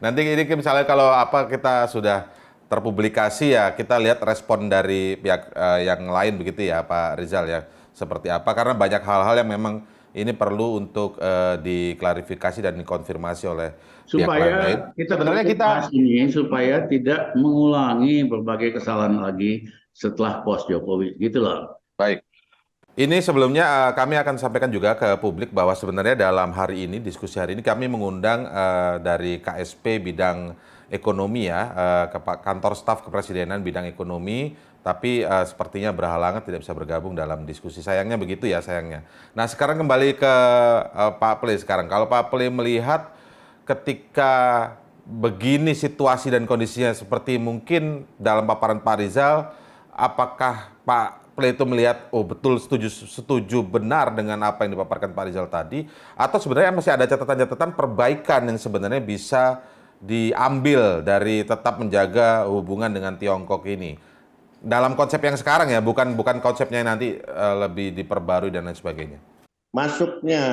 Nanti ini misalnya kalau apa kita sudah terpublikasi ya kita lihat respon dari pihak yang lain begitu ya Pak Rizal ya seperti apa karena banyak hal-hal yang memang ini perlu untuk diklarifikasi dan dikonfirmasi oleh pihak lain. Supaya kita Sebenarnya kita ini supaya tidak mengulangi berbagai kesalahan lagi setelah pos Jokowi, gitu loh. Baik. ini sebelumnya kami akan sampaikan juga ke publik bahwa sebenarnya dalam hari ini, diskusi hari ini kami mengundang dari KSP bidang ekonomi ya, ke kantor staf kepresidenan bidang ekonomi, tapi sepertinya berhalangan tidak bisa bergabung dalam diskusi. Sayangnya begitu ya, sayangnya. Nah sekarang kembali ke Pak Ple sekarang. Kalau Pak Ple melihat ketika begini situasi dan kondisinya seperti mungkin dalam paparan Pak Rizal, apakah Pak Ple itu melihat, oh betul setuju benar dengan apa yang dipaparkan Pak Rizal tadi, atau sebenarnya masih ada catatan-catatan perbaikan yang sebenarnya bisa diambil dari tetap menjaga hubungan dengan Tiongkok ini dalam konsep yang sekarang ya, bukan konsepnya yang nanti lebih diperbarui dan lain sebagainya. Masuknya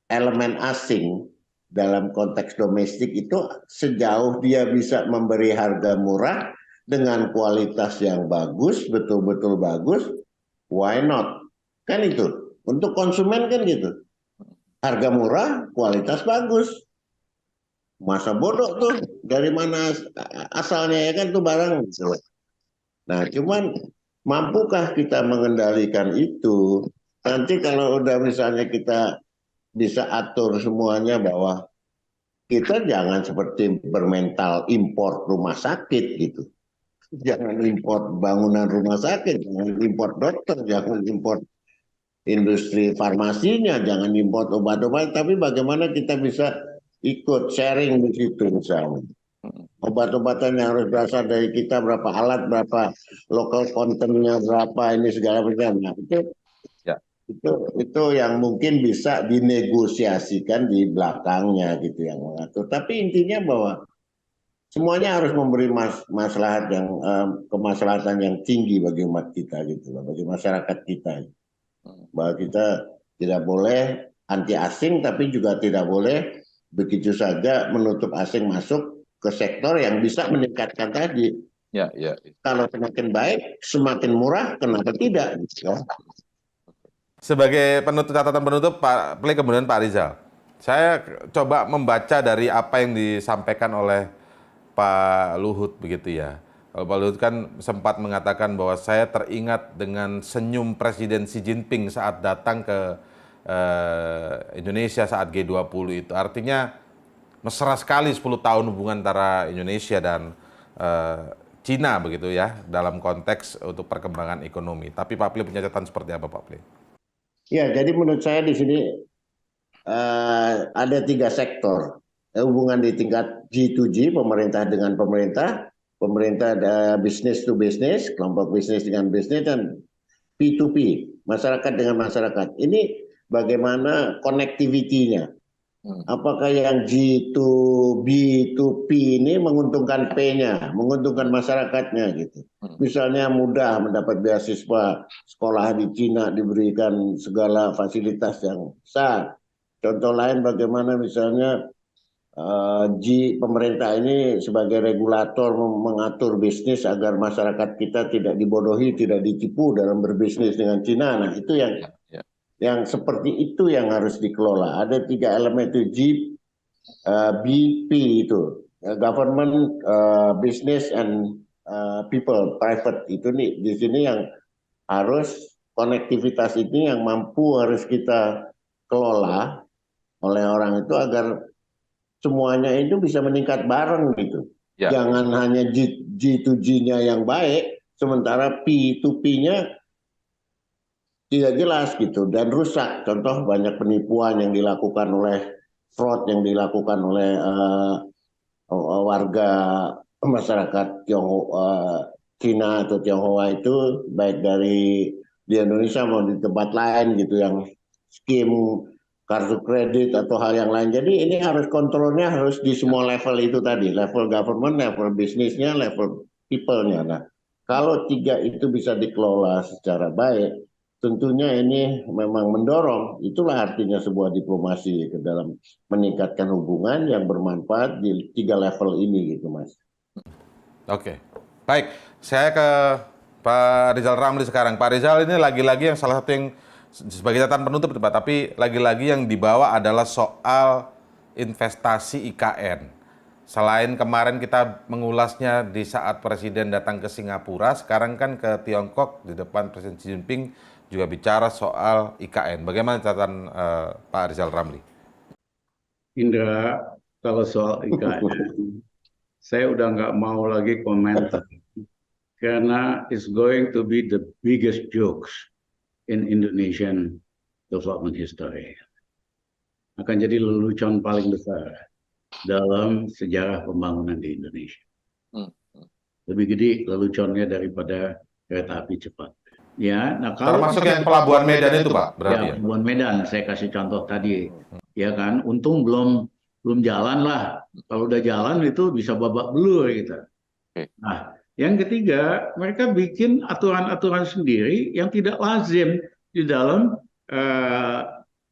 elemen asing dalam konteks domestik itu sejauh dia bisa memberi harga murah dengan kualitas yang bagus, betul-betul bagus, why not? Kan itu. Untuk konsumen kan gitu. Harga murah, kualitas bagus. Masa bodoh tuh, dari mana asalnya ya kan tuh barang. Nah, cuman mampukah kita mengendalikan itu? Nanti kalau udah misalnya kita bisa atur semuanya bahwa kita jangan seperti bermental impor rumah sakit gitu. Jangan impor bangunan rumah sakit, jangan impor dokter, jangan impor industri farmasinya, jangan impor obat-obat, tapi bagaimana kita bisa ikut sharing di situ misalnya. Obat-obatan yang harus berasal dari kita, berapa alat, berapa local content-nya, berapa ini segala macam. Nah, itu yang mungkin bisa dinegosiasikan di belakangnya gitu yang mengatur. Tapi intinya bahwa semuanya harus memberi maslahat yang kemaslahatan yang tinggi bagi umat kita gitu loh, bagi masyarakat kita. Bahwa kita tidak boleh anti asing tapi juga tidak boleh begitu saja menutup asing masuk ke sektor yang bisa meningkatkan tadi. Ya. Kalau semakin baik, semakin murah, kenapa tidak? Sebagai catatan penutup, Pak Ple kemudian Pak Rizal, saya coba membaca dari apa yang disampaikan oleh Pak Luhut begitu ya. Kalau Pak Luhut kan sempat mengatakan bahwa saya teringat dengan senyum Presiden Xi Jinping saat datang ke Indonesia saat G20 itu. Artinya mesra sekali 10 tahun hubungan antara Indonesia dan Cina begitu ya dalam konteks untuk perkembangan ekonomi. Tapi Pak Ple punya catatan seperti apa Pak Ple? Ya, jadi menurut saya di sini ada 3 sektor. Hubungan di tingkat G2G, pemerintah dengan pemerintah, pemerintah ada business to business, kelompok bisnis dengan bisnis, dan P2P, masyarakat dengan masyarakat. Ini bagaimana connectivity-nya? Apakah yang G2B2P ini menguntungkan P-nya, menguntungkan masyarakatnya gitu. Misalnya mudah mendapat beasiswa sekolah di Cina, diberikan segala fasilitas yang besar. Contoh lain bagaimana misalnya pemerintah ini sebagai regulator mengatur bisnis agar masyarakat kita tidak dibodohi, tidak ditipu dalam berbisnis dengan Cina. Nah itu yang seperti itu yang harus dikelola. Ada 3 elemen itu BP itu government, business and people, private itu nih di sini yang harus konektivitas ini yang mampu harus kita kelola oleh orang itu agar semuanya itu bisa meningkat bareng gitu. Ya. Jangan hanya G2G-nya yang baik, sementara P2P-nya tidak jelas gitu dan rusak. Contoh banyak penipuan yang dilakukan oleh fraud yang dilakukan oleh warga masyarakat Cina atau Tionghoa itu baik dari di Indonesia mau di tempat lain gitu yang skim kartu kredit atau hal yang lain. Jadi ini harus kontrolnya harus di semua level itu tadi, level government, level bisnisnya, level people-nya. Nah, kalau tiga itu bisa dikelola secara baik, tentunya ini memang mendorong, itulah artinya sebuah diplomasi ke dalam meningkatkan hubungan yang bermanfaat di tiga level ini gitu, Mas. Oke, baik. Saya ke Pak Rizal Ramli sekarang. Pak Rizal, ini lagi-lagi yang salah satu yang sebagai catatan penutup, Pak, tapi lagi-lagi yang dibawa adalah soal investasi IKN. Selain kemarin kita mengulasnya di saat Presiden datang ke Singapura, sekarang kan ke Tiongkok di depan Presiden Xi Jinping juga bicara soal IKN. Bagaimana catatan Pak Rizal Ramli? Indra, kalau soal IKN, saya udah nggak mau lagi komentar karena it's going to be the biggest jokes in Indonesian development history. Akan jadi lelucon paling besar dalam sejarah pembangunan di Indonesia. Lebih gede leluconnya daripada kereta api cepat. Ya, nah kalau Termasuk yang Pelabuhan Medan itu, Pak, berarti ya? Pelabuhan Medan, saya kasih contoh tadi, ya kan, untung belum jalan lah. Kalau udah jalan itu bisa babak belur gitu. Nah, yang ketiga, mereka bikin aturan-aturan sendiri yang tidak lazim di dalam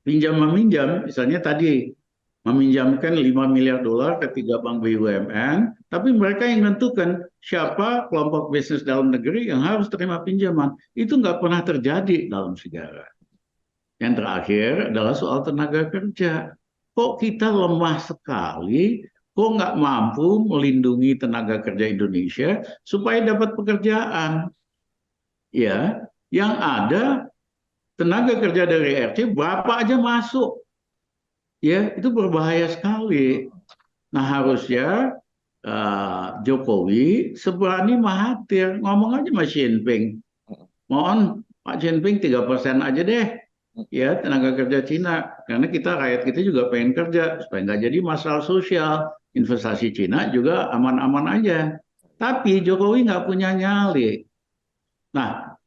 pinjam meminjam. Misalnya tadi meminjamkan 5 miliar dolar ke 3 bank BUMN, tapi mereka yang menentukan siapa kelompok bisnis dalam negeri yang harus terima pinjaman. Itu nggak pernah terjadi dalam sejarah. Yang terakhir adalah soal tenaga kerja. Kok kita lemah sekali, kok nggak mampu melindungi tenaga kerja Indonesia supaya dapat pekerjaan. Ya, yang ada tenaga kerja dari RC berapa aja masuk. Ya, itu berbahaya sekali. Nah, harusnya Jokowi seberani Mahathir ngomong aja sama Xi Jinping. Mohon Pak Xi Jinping 3% aja deh. Ya, tenaga kerja Cina. Karena rakyat kita juga pengen kerja supaya nggak jadi masalah sosial. Investasi Cina juga aman-aman aja. Tapi Jokowi nggak punya nyali. Nah,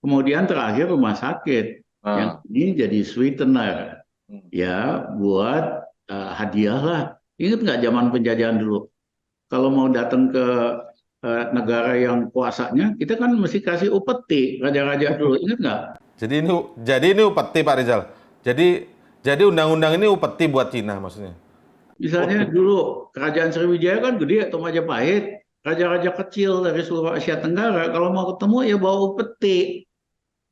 kemudian terakhir rumah sakit. Yang ini jadi sweetener. Ya, buat hadiah lah. Ingat nggak zaman penjajahan dulu? Kalau mau datang ke negara yang kuasanya, kita kan mesti kasih upeti raja-raja dulu. Ingat nggak? Jadi ini upeti, Pak Rizal. Jadi undang-undang ini upeti buat Cina maksudnya. Misalnya dulu kerajaan Sriwijaya kan gede atau Majapahit, raja-raja kecil dari seluruh Asia Tenggara kalau mau ketemu ya bawa upeti.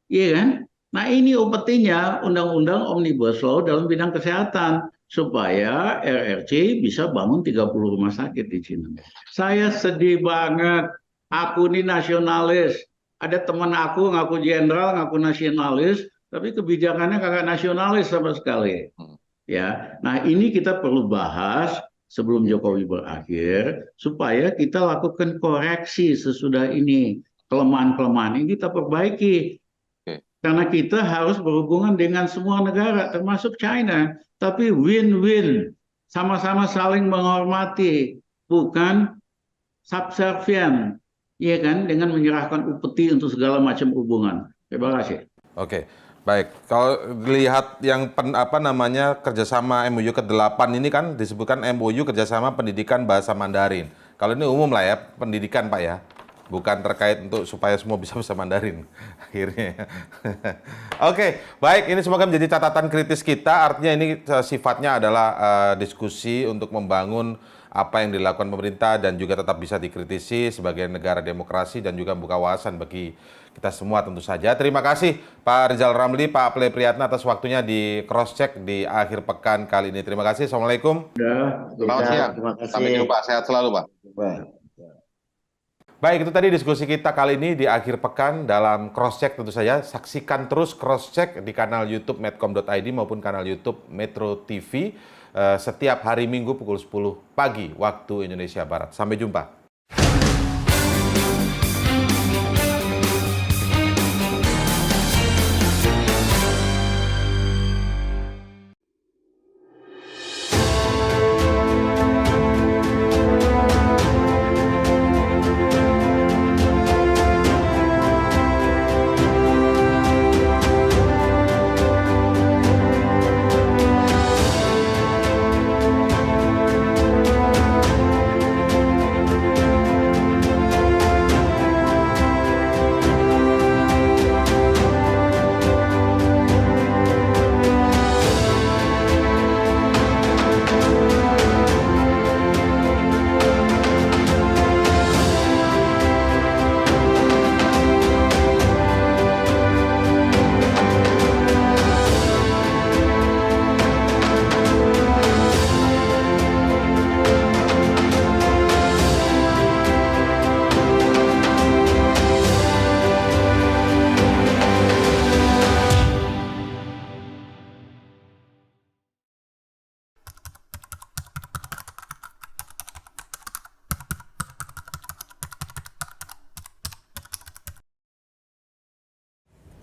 Iya kan? Nah, ini upetinya undang-undang Omnibus Law dalam bidang kesehatan supaya RRC bisa bangun 30 rumah sakit di Cina. Saya sedih banget. Aku ini nasionalis. Ada teman aku ngaku jenderal, ngaku nasionalis, tapi kebijakannya kagak nasionalis sama sekali. Ya, nah ini kita perlu bahas sebelum Jokowi berakhir supaya kita lakukan koreksi sesudah ini. Kelemahan-kelemahan ini kita perbaiki. Karena kita harus berhubungan dengan semua negara, termasuk China. Tapi win-win, sama-sama saling menghormati, bukan subservient. Iya kan, dengan menyerahkan upeti untuk segala macam hubungan. Terima kasih. Oke, baik. Kalau lihat yang kerjasama MOU ke-8 ini kan disebutkan MOU kerjasama pendidikan bahasa Mandarin. Kalau ini umum lah ya, pendidikan Pak ya. Bukan terkait untuk supaya semua bisa Mandarin akhirnya. Oke, baik. Ini semoga menjadi catatan kritis kita. Artinya ini sifatnya adalah diskusi untuk membangun apa yang dilakukan pemerintah dan juga tetap bisa dikritisi sebagai negara demokrasi dan juga membuka wawasan bagi kita semua tentu saja. Terima kasih Pak Rizal Ramli, Pak Pley Priyatna atas waktunya di Cross Check di akhir pekan kali ini. Terima kasih. Assalamualaikum. Selamat siang. Sampai jumpa. Sehat selalu, Pak. Baik, itu tadi diskusi kita kali ini di akhir pekan dalam Cross Check tentu saja. Saksikan terus Cross Check di kanal YouTube medcom.id maupun kanal YouTube Metro TV setiap hari Minggu pukul 10 pagi waktu Indonesia Barat. Sampai jumpa.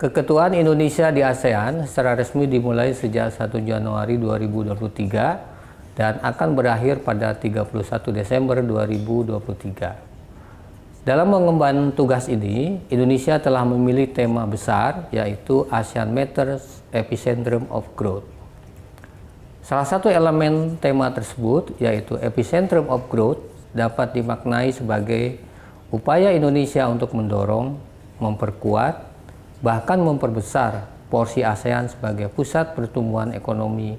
Keketuaan Indonesia di ASEAN secara resmi dimulai sejak 1 Januari 2023 dan akan berakhir pada 31 Desember 2023. Dalam mengemban tugas ini, Indonesia telah memilih tema besar yaitu ASEAN Matters Epicentrum of Growth. Salah satu elemen tema tersebut yaitu Epicentrum of Growth dapat dimaknai sebagai upaya Indonesia untuk mendorong, memperkuat, bahkan memperbesar porsi ASEAN sebagai pusat pertumbuhan ekonomi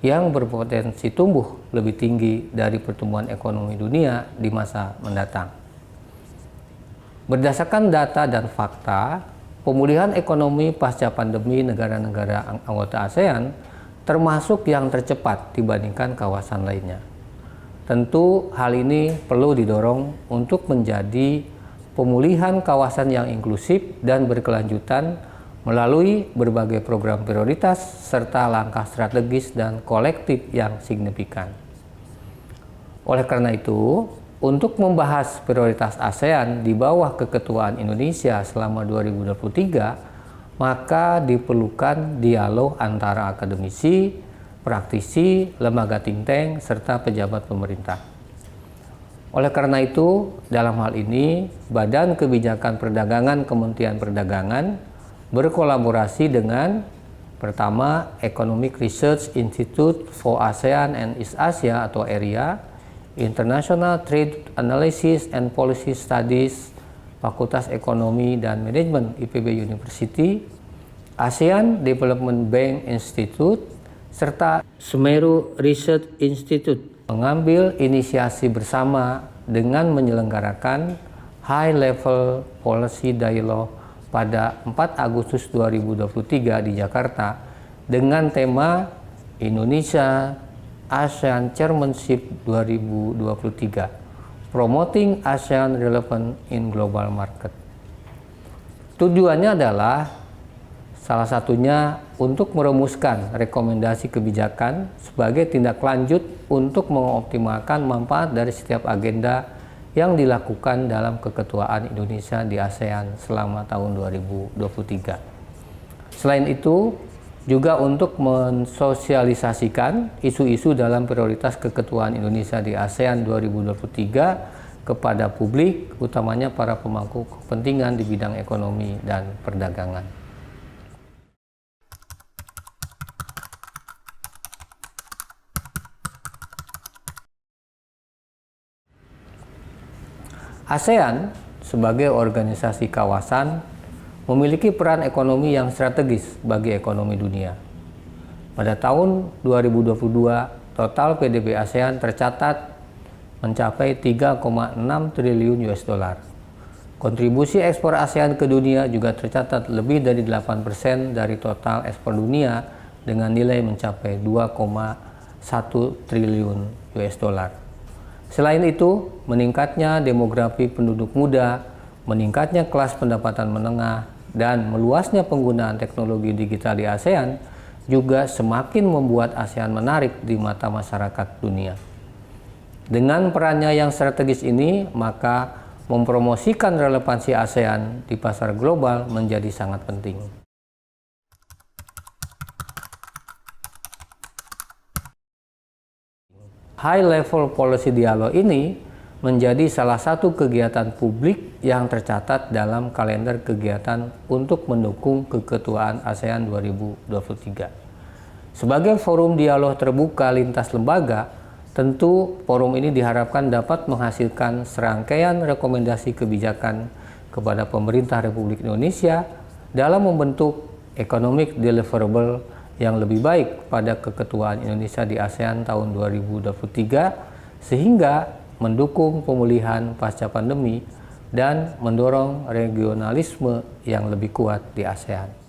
yang berpotensi tumbuh lebih tinggi dari pertumbuhan ekonomi dunia di masa mendatang. Berdasarkan data dan fakta, pemulihan ekonomi pasca pandemi negara-negara anggota ASEAN termasuk yang tercepat dibandingkan kawasan lainnya. Tentu hal ini perlu didorong untuk menjadi pemulihan kawasan yang inklusif dan berkelanjutan melalui berbagai program prioritas serta langkah strategis dan kolektif yang signifikan. Oleh karena itu, untuk membahas prioritas ASEAN di bawah keketuaan Indonesia selama 2023, maka diperlukan dialog antara akademisi, praktisi, lembaga think tank, serta pejabat pemerintah. Oleh karena itu, dalam hal ini, Badan Kebijakan Perdagangan Kementerian Perdagangan berkolaborasi dengan pertama, Economic Research Institute for ASEAN and East Asia atau ERIA, International Trade Analysis and Policy Studies, Fakultas Ekonomi dan Manajemen IPB University, ASEAN Development Bank Institute, serta Semeru Research Institute mengambil inisiasi bersama dengan menyelenggarakan High Level Policy Dialogue pada 4 Agustus 2023 di Jakarta dengan tema Indonesia ASEAN Chairmanship 2023, Promoting ASEAN Relevance in Global Market. Tujuannya adalah salah satunya untuk merumuskan rekomendasi kebijakan sebagai tindak lanjut untuk mengoptimalkan manfaat dari setiap agenda yang dilakukan dalam keketuaan Indonesia di ASEAN selama tahun 2023. Selain itu, juga untuk mensosialisasikan isu-isu dalam prioritas keketuaan Indonesia di ASEAN 2023 kepada publik, utamanya para pemangku kepentingan di bidang ekonomi dan perdagangan. ASEAN sebagai organisasi kawasan memiliki peran ekonomi yang strategis bagi ekonomi dunia. Pada tahun 2022, total PDB ASEAN tercatat mencapai 3,6 triliun US dollar. Kontribusi ekspor ASEAN ke dunia juga tercatat lebih dari 8% dari total ekspor dunia dengan nilai mencapai 2,1 triliun US dollar. Selain itu, meningkatnya demografi penduduk muda, meningkatnya kelas pendapatan menengah, dan meluasnya penggunaan teknologi digital di ASEAN juga semakin membuat ASEAN menarik di mata masyarakat dunia. Dengan perannya yang strategis ini, maka mempromosikan relevansi ASEAN di pasar global menjadi sangat penting. High Level Policy Dialogue ini menjadi salah satu kegiatan publik yang tercatat dalam kalender kegiatan untuk mendukung keketuaan ASEAN 2023. Sebagai forum dialog terbuka lintas lembaga, tentu forum ini diharapkan dapat menghasilkan serangkaian rekomendasi kebijakan kepada pemerintah Republik Indonesia dalam membentuk economic deliverable yang lebih baik pada keketuaan Indonesia di ASEAN tahun 2023 sehingga mendukung pemulihan pasca pandemi dan mendorong regionalisme yang lebih kuat di ASEAN.